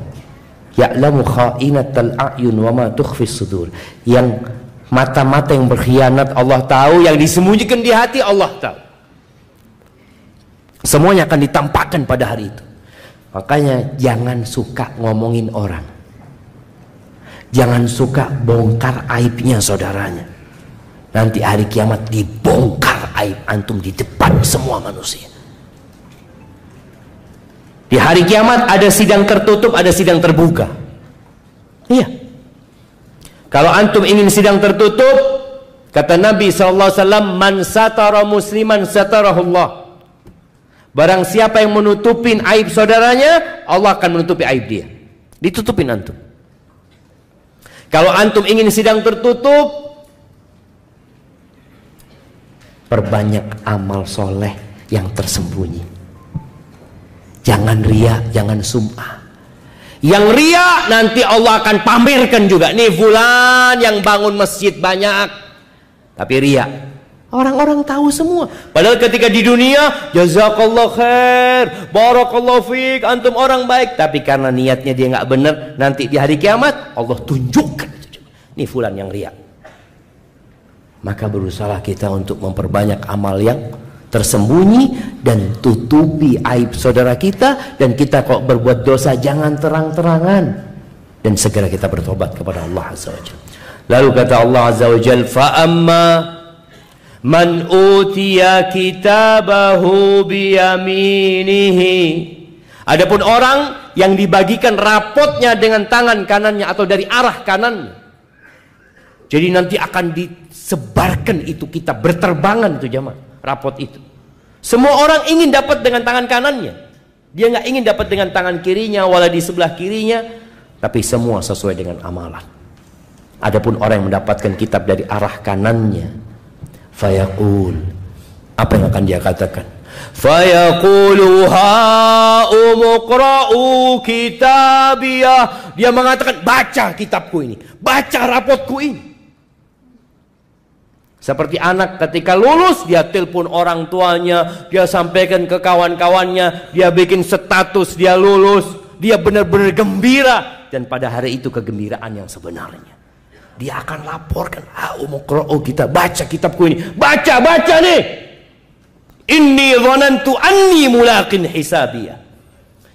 A: ya'lamu kha'inatal a'yun wa ma tukhfis sudur. Yang mata-mata yang berkhianat Allah tahu, yang disembunyikan di hati Allah tahu. Semuanya akan ditampakkan pada hari itu. Makanya jangan suka ngomongin orang. Jangan suka bongkar aibnya saudaranya. Nanti hari kiamat dibongkar aib antum di depan semua manusia. Di hari kiamat ada sidang tertutup, ada sidang terbuka. Iya. Kalau antum ingin sidang tertutup, kata Nabi SAW, man satara musliman satarahullah. Barang siapa yang menutupin aib saudaranya, Allah akan menutupi aib dia. Ditutupin antum. Kalau antum ingin sidang tertutup, perbanyak amal soleh yang tersembunyi. Jangan ria, jangan sum'ah. Yang ria nanti Allah akan pamerkan juga. Nih fulan yang bangun masjid banyak, tapi ria. Orang-orang tahu semua. Padahal ketika di dunia, jazakallah khair, barakallahu fiik, antum orang baik. Tapi karena niatnya dia nggak benar, nanti di hari kiamat Allah tunjukkan. Nih fulan yang ria. Maka berusaha kita untuk memperbanyak amal yang tersembunyi dan tutupi aib saudara kita. Dan kita kok berbuat dosa jangan terang-terangan, dan segera kita bertobat kepada Allah Azza wa Jalla. Lalu kata Allah Azza wa Jalla, fa amma man utiya kitabahu biyaminihi. Adapun orang yang dibagikan rapotnya dengan tangan kanannya atau dari arah kanannya. Jadi nanti akan disebarkan itu kitab, berterbangan itu jamaah, rapot itu. Semua orang ingin dapat dengan tangan kanannya. Dia nggak ingin dapat dengan tangan kirinya, wala di sebelah kirinya, tapi semua sesuai dengan amalan. Adapun orang yang mendapatkan kitab dari arah kanannya, fayaqul, apa yang akan dia katakan? Fayaqulu ha'umuqra'u kitabiyah. Dia mengatakan, baca kitabku ini, baca rapotku ini. Seperti anak ketika lulus, dia telepon orang tuanya, dia sampaikan ke kawan-kawannya, dia bikin status dia lulus, dia benar-benar gembira. Dan pada hari itu kegembiraan yang sebenarnya, dia akan laporkan, ha'umuqra'u kitab, baca kitabku ini, baca nih. Inni dhanantu anni mulaqin hisabiyah.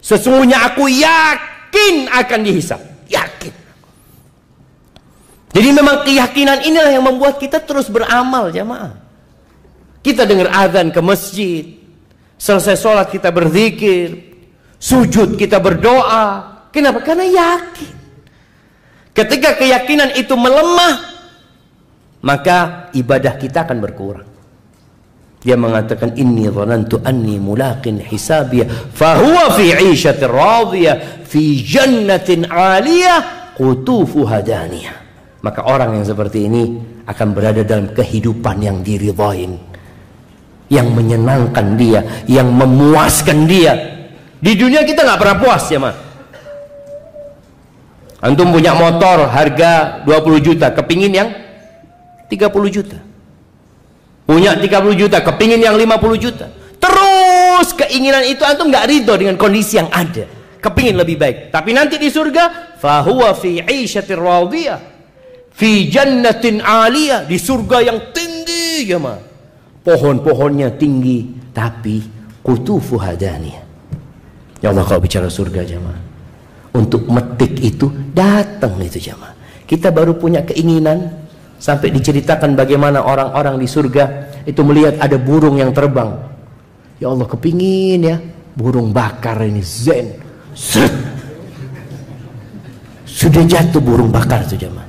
A: Sesungguhnya aku yakin akan dihisab, yakin. Jadi memang keyakinan inilah yang membuat kita terus beramal jamaah. Kita dengar azan ke masjid, selesai sholat kita berzikir, sujud kita berdoa. Kenapa? Karena yakin. Ketika keyakinan itu melemah, maka ibadah kita akan berkurang. Dia mengatakan, inni dhanantu anni mulaqin hisabiyah fahuwa fi 'ishatin radiyah fi jannatin 'aliyah qutufuha daniyah. Maka orang yang seperti ini akan berada dalam kehidupan yang diridhain, yang menyenangkan dia, yang memuaskan dia. Di dunia kita nggak pernah puas ya mah. Antum punya motor harga 20 juta, kepingin yang 30 juta. Punya 30 juta, kepingin yang 50 juta. Terus keinginan itu antum nggak ridho dengan kondisi yang ada, kepingin lebih baik. Tapi nanti di surga, fahuwa fi 'ishatir radiyah fi jannatin 'aliyah, di surga yang tinggi ya mah. Pohon-pohonnya tinggi, tapi qutufuha daniyah. Ya Allah, kalau bicara surga jemaah, untuk metik itu datang itu jemaah. Kita baru punya keinginan, sampai diceritakan bagaimana orang-orang di surga itu melihat ada burung yang terbang. Ya Allah, kepingin ya burung bakar ini, zen. Sudah jatuh burung bakar itu jemaah,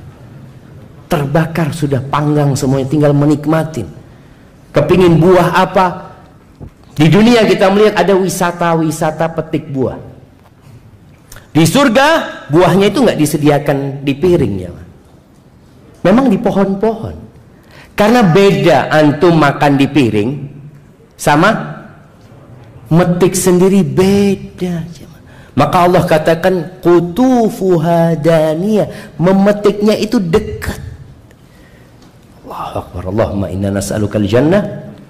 A: terbakar sudah, panggang semuanya, tinggal menikmatin. Kepingin buah apa? Di dunia kita melihat ada wisata-wisata petik buah. Di surga buahnya itu nggak disediakan di piring ya, memang di pohon-pohon. Karena beda antum makan di piring sama metik sendiri, beda. Maka Allah katakan qutufuha daniyah, memetiknya itu dekat. Allahu Akbar. Allahumma inna nas'alukal jannah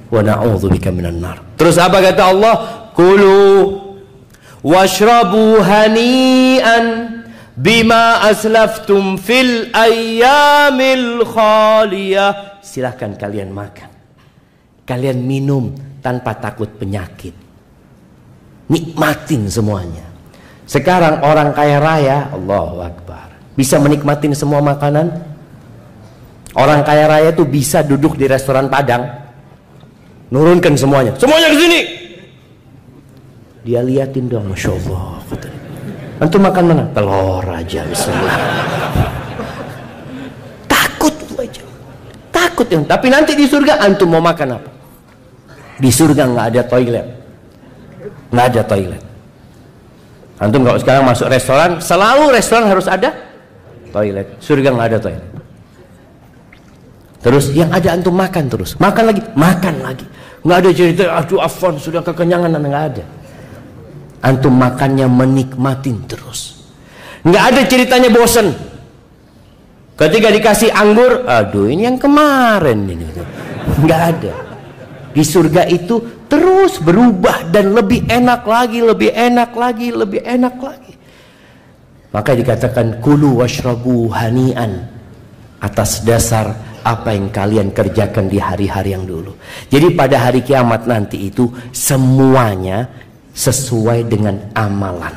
A: wa na'udzubika minan nar. Terus apa kata Allah? Kulu washrabu hani'an bima aslaftum fil ayyamil khaliyah. Silahkan kalian makan, kalian minum tanpa takut penyakit, nikmatin semuanya. Sekarang orang kaya raya, Allahu Akbar, bisa menikmatin semua makanan. Orang kaya raya itu bisa duduk di restoran Padang, nurunkan semuanya ke sini. Dia liatin dong, Masya Allah. Antum makan mana? Telur aja, bismillah. Takut aja, takut ya. Tapi nanti di surga antum mau makan apa? Di surga nggak ada toilet, nggak ada toilet. Antum kalau sekarang masuk restoran, selalu restoran harus ada toilet. Surga nggak ada toilet. Terus yang ada antum makan terus, makan lagi. Nggak ada cerita, aduh afwan sudah kekenyangan, nggak ada. Antum makannya menikmatin terus. Nggak ada ceritanya bosen. Ketika dikasih anggur, aduh ini yang kemarin ini. Nggak ada. Di surga itu terus berubah dan lebih enak lagi, lebih enak lagi, lebih enak lagi. Maka dikatakan kulu washrabu hanian, atas dasar apa yang kalian kerjakan di hari-hari yang dulu. Jadi pada hari kiamat nanti itu semuanya sesuai dengan amalan.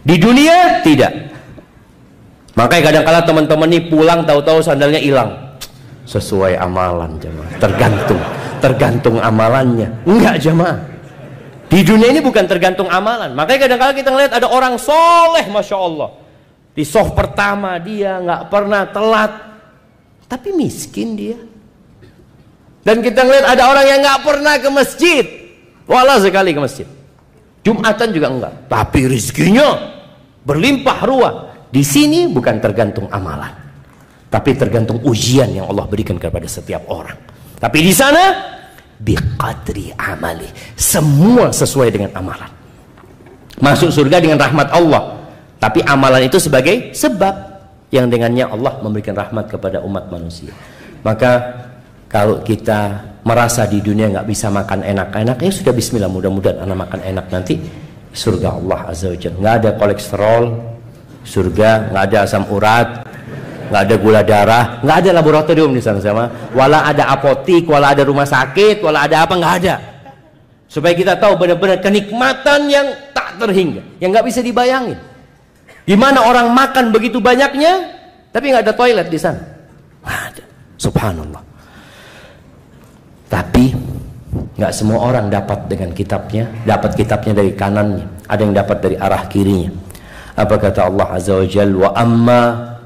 A: Di dunia tidak. Makanya kadang-kala teman-teman ini pulang tahu-tahu sandalnya hilang. Sesuai amalan jemaah. Tergantung amalannya. Enggak jemaah. Di dunia ini bukan tergantung amalan. Makanya kadang-kala kita ngeliat ada orang soleh, Masya Allah. Di soft pertama dia nggak pernah telat, tapi miskin dia. Dan kita ngeliat ada orang yang nggak pernah ke masjid, wala sekali ke masjid. Jumatan juga enggak, tapi rezekinya berlimpah ruah. Di sini bukan tergantung amalan, tapi tergantung ujian yang Allah berikan kepada setiap orang. Tapi di sana biqadri amali, semua sesuai dengan amalan. Masuk surga dengan rahmat Allah, tapi amalan itu sebagai sebab yang dengannya Allah memberikan rahmat kepada umat manusia. Maka kalau kita merasa di dunia nggak bisa makan enak-enak, ya sudah bismillah, mudah-mudahan anak makan enak nanti surga Allah Azza wa Jalla. Nggak ada kolesterol surga, nggak ada asam urat, nggak ada gula darah, nggak ada laboratorium di sana sama, wala ada apotik, wala ada rumah sakit, wala ada apa, nggak ada. Supaya kita tahu benar-benar kenikmatan yang tak terhingga, yang nggak bisa dibayangin. Di mana orang makan begitu banyaknya, tapi nggak ada toilet di sana. Nggak ada. Subhanallah. Tapi nggak semua orang dapat dengan kitabnya, dapat kitabnya dari kanannya. Ada yang dapat dari arah kirinya. Apa kata Allah Azza wa Jalla? Wa amma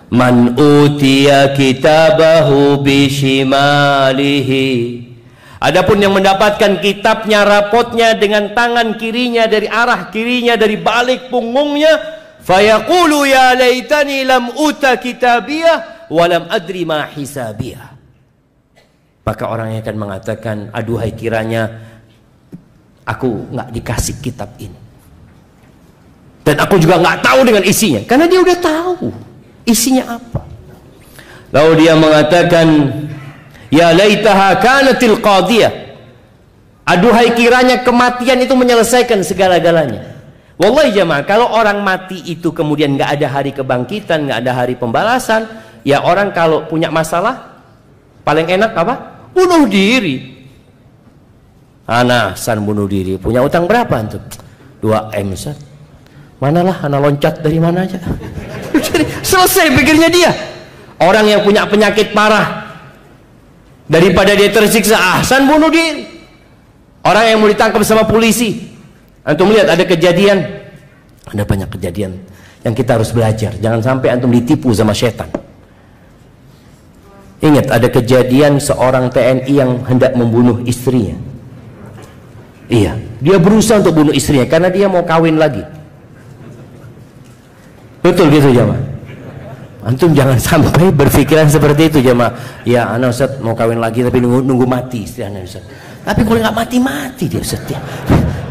A: man utiya kitabahu bishimalihi. Adapun yang mendapatkan kitabnya, rapotnya dengan tangan kirinya, dari arah kirinya, dari balik punggungnya, fayaqulu ya laitani lam uta kitabiyah wa lam adri ma hisabiyah. Maka orang yang akan mengatakan, aduhai kiranya aku nggak dikasih kitab ini, dan aku juga nggak tahu dengan isinya, karena dia udah tahu isinya apa. Lalu dia mengatakan, ya laitaha kanatil qadiyah, aduhai kiranya kematian itu menyelesaikan segala-galanya. Wallahi jamaah, kalau orang mati itu kemudian nggak ada hari kebangkitan, nggak ada hari pembalasan, ya orang kalau punya masalah paling enak apa? Bunuh diri. Anasan bunuh diri. Punya utang berapa antum? 2M Ustaz. Manalah anak loncat dari mana aja. Jadi selesai pikirnya dia. Orang yang punya penyakit parah, daripada dia tersiksa, ahsan bunuh diri. Orang yang mau ditangkap sama polisi, antum lihat ada kejadian, ada banyak kejadian yang kita harus belajar. Jangan sampai antum ditipu sama setan. Ingat, ada kejadian seorang TNI yang hendak membunuh istrinya. Iya, dia berusaha untuk bunuh istrinya karena dia mau kawin lagi. Betul gitu jemaah. Antum jangan sampai berpikiran seperti itu jemaah. Ya, ana Ustaz mau kawin lagi tapi nunggu mati istri ana Ustaz. Tapi kalau nggak mati dia Ustaz ya.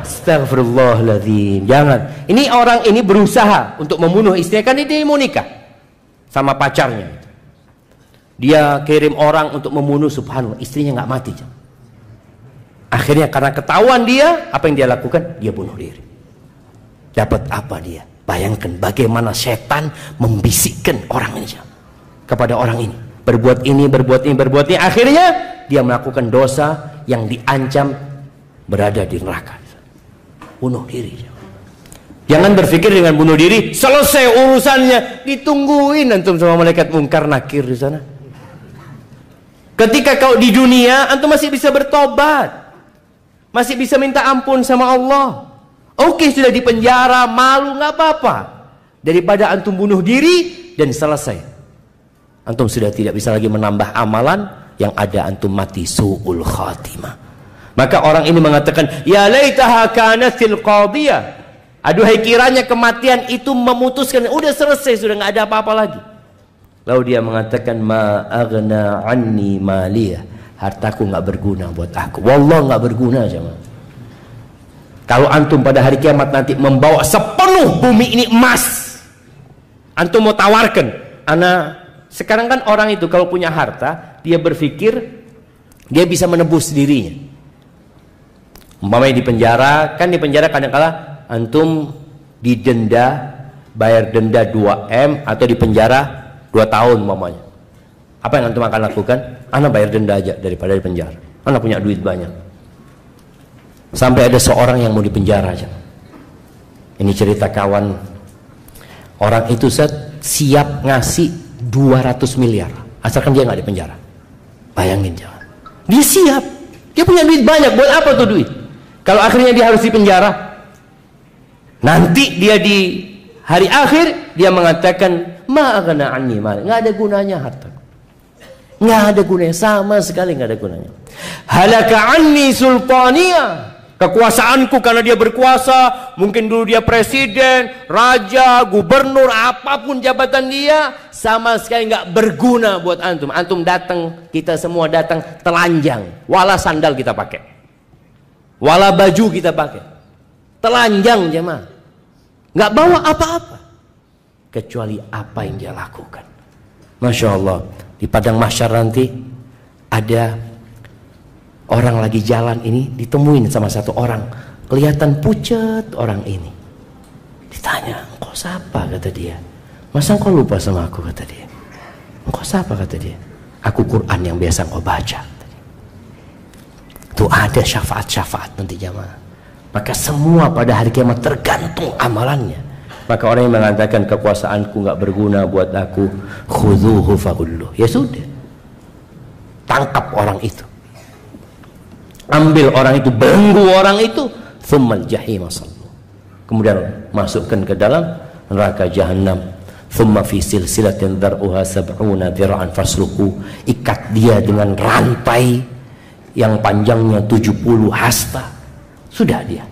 A: Astagfirullahaladzim. Jangan. Ini orang ini berusaha untuk membunuh istrinya karena dia mau nikah sama pacarnya. Dia kirim orang untuk membunuh, subhanallah, istrinya nggak mati. Akhirnya karena ketahuan dia, apa yang dia lakukan? Dia bunuh diri. Dapat apa dia? Bayangkan bagaimana setan membisikkan orang ini kepada orang ini. Berbuat ini, berbuat ini, berbuat ini. Akhirnya dia melakukan dosa yang diancam berada di neraka. Bunuh diri. Jangan berpikir dengan bunuh diri selesai urusannya, ditungguin antum sama malaikat mungkar nakir di sana. Ketika kau di dunia, antum masih bisa bertobat, masih bisa minta ampun sama Allah. Oke, sudah di penjara, malu, nggak apa-apa. Daripada antum bunuh diri dan selesai, antum sudah tidak bisa lagi menambah amalan, yang ada antum mati su'ul khatimah. Maka orang ini mengatakan, ya laitaha kanatil qadiyah. Aduhai kiranya kematian itu memutuskan, udah selesai, sudah nggak ada apa-apa lagi. Lalu dia mengatakan, ma aghna anni maliyah, hartaku nggak berguna buat aku. Wallah nggak berguna jemaah. Kalau antum pada hari kiamat nanti membawa sepenuh bumi ini emas, antum mau tawarkan, sekarang kan orang itu kalau punya harta, dia berpikir dia bisa menebus dirinya. Umpamanya di penjara, kan di penjara kadang-kala antum didenda, bayar denda 2M atau di penjara 2 tahun umpamanya. Apa yang antum akan lakukan? Ana bayar denda aja daripada di penjara. Ana punya duit banyak. Sampai ada seorang yang mau di penjara aja. Ini cerita kawan. Orang itu siap ngasih 200 miliar asalkan dia nggak di penjara. Bayangin jangan. Dia siap. Dia punya duit banyak. Buat apa tuh duit? Kalau akhirnya dia harus di penjara, nanti dia di hari akhir dia mengatakan ma'aghna anni mal, nggak ada gunanya harta, nggak ada gunanya, sama sekali nggak ada gunanya. Halaka anni sultaniya, kekuasaanku, karena dia berkuasa, mungkin dulu dia presiden, raja, gubernur, apapun jabatan dia, sama sekali nggak berguna buat antum. Antum datang, kita semua datang telanjang, wala sandal kita pakai, wala baju kita pakai, telanjang jemaah, nggak bawa apa-apa kecuali apa yang dia lakukan. Masya Allah, di padang mahsyar nanti ada orang lagi jalan ini, ditemuin sama satu orang, kelihatan pucat orang ini. Ditanya, engkau siapa? Kata dia. Masa engkau lupa sama aku? Kata dia. Engkau siapa? Kata dia. Aku Quran yang biasa engkau baca. Itu ada syafaat-syafaat nanti jamaah. Maka semua pada hari kiamat tergantung amalannya. Maka orang yang mengatakan kekuasaanku nggak berguna buat aku, khudhuhu faghulluh, ya sudah, tangkap orang itu, ambil orang itu, belenggu orang itu, tsummal jahima sallu, kemudian masukkan ke dalam neraka jahanam. Tsumma fi silsilatin dzar'uha sab'una dzira'an fasluku, ikat dia dengan rantai yang panjangnya 70 hasta. Sudah dia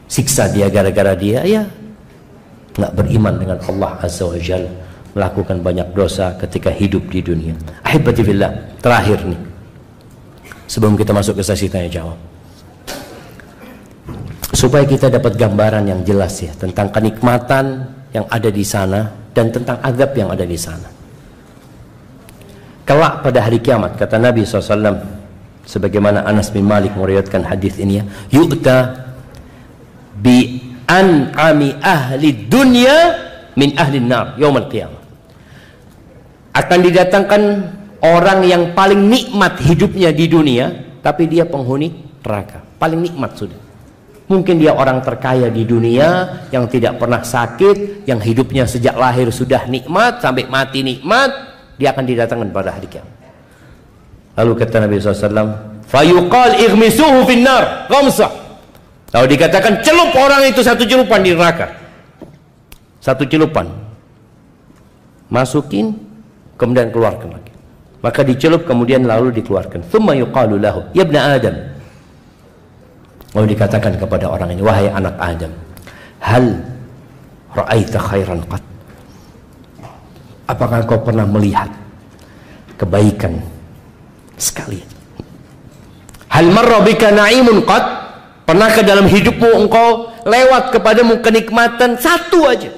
A: siksa dia gara-gara dia ya nggak beriman dengan Allah Azza wa Jalla, melakukan banyak dosa ketika hidup di dunia. Ahibati fillah, terakhir nih sebelum kita masuk ke sesi tanya jawab, supaya kita dapat gambaran yang jelas ya tentang kenikmatan yang ada di sana dan tentang azab yang ada di sana. Kelak pada hari kiamat, kata Nabi SAW, sebagaimana Anas bin Malik meriwayatkan hadis ini ya, yu'ta bi an'ami ahli dunya min ahli nar yaumul qiyamah. Akan didatangkan orang yang paling nikmat hidupnya di dunia, tapi dia penghuni neraka. Paling nikmat sudah. Mungkin dia orang terkaya di dunia yang tidak pernah sakit, yang hidupnya sejak lahir sudah nikmat sampai mati nikmat, dia akan didatangkan pada hari kiamat. Lalu kata Nabi SAW, fayuqal ighmisuhu finnar ghamsah. Lalu dikatakan celup orang itu satu celupan di neraka, satu celupan, masukin kemudian keluarkan lagi. Maka dicelup kemudian lalu dikeluarkan. Tsumma yuqalu lahu ya ibna Adam. Lalu dikatakan kepada orang ini, wahai anak Adam, hal ra'aita khairan qat, apakah kau pernah melihat kebaikan sekali? Hal marra bika na'imun qat, pernahkah dalam hidupmu engkau lewat kepadamu kenikmatan satu aja?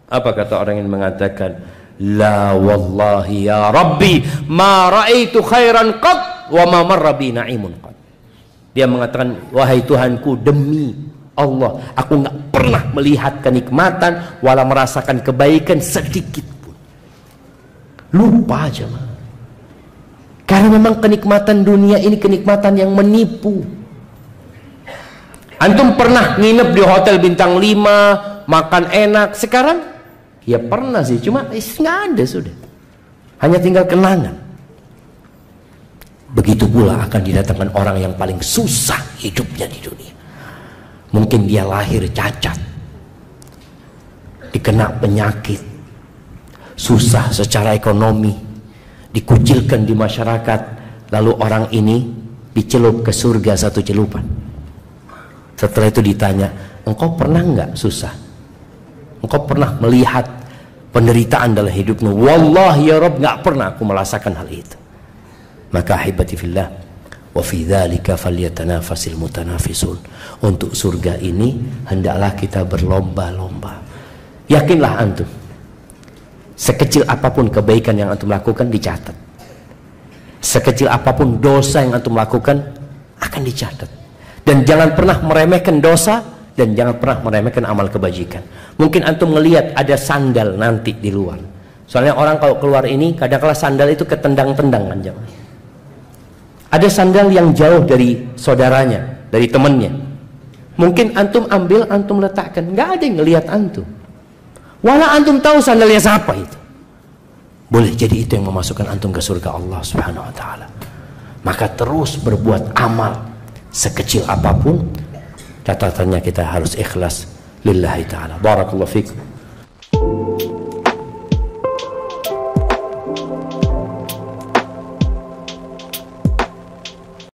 A: Apa kata orang yang mengatakan, la wallahi ya Rabbi ma ra'aitu khairan qat wa ma marra bi na'imun qat. Dia mengatakan, wahai Tuhanku, demi Allah, aku nggak pernah melihat kenikmatan wala merasakan kebaikan sedikit pun. Lupa aja mah. Karena memang kenikmatan dunia ini kenikmatan yang menipu. Antum pernah nginep di hotel bintang 5, makan enak? Sekarang ya pernah sih, cuma nggak ada sudah. Hanya tinggal kenangan. Begitu pula akan didatangkan orang yang paling susah hidupnya di dunia. Mungkin dia lahir cacat, dikena penyakit, susah secara ekonomi, dikucilkan di masyarakat, lalu orang ini dicelup ke surga satu celupan. Setelah itu ditanya, engkau pernah nggak susah? Engkau pernah melihat penderitaan dalam hidupmu? Wallahi ya Rabb, nggak pernah aku merasakan hal itu. Maka ahibati fillah, wa fi dzalika falyatanafasil mutanafisun. Untuk surga ini hendaklah kita berlomba-lomba. Yakinlah antum, sekecil apapun kebaikan yang antum lakukan dicatat. Sekecil apapun dosa yang antum lakukan akan dicatat. Dan jangan pernah meremehkan dosa, dan jangan pernah meremehkan amal kebajikan. Mungkin antum ngelihat ada sandal nanti di luar. Soalnya orang kalau keluar ini kadang-kala sandal itu ketendang-tendang kan jemaah. Ada sandal yang jauh dari saudaranya, dari temannya. Mungkin antum ambil, antum letakkan, nggak ada yang ngelihat antum. Walau antum tahu sandalnya siapa itu. Boleh jadi itu yang memasukkan antum ke surga Allah Subhanahu wa taala. Maka terus berbuat amal sekecil apapun, catatannya kita harus ikhlas lillahi taala. Barakallahu fikum.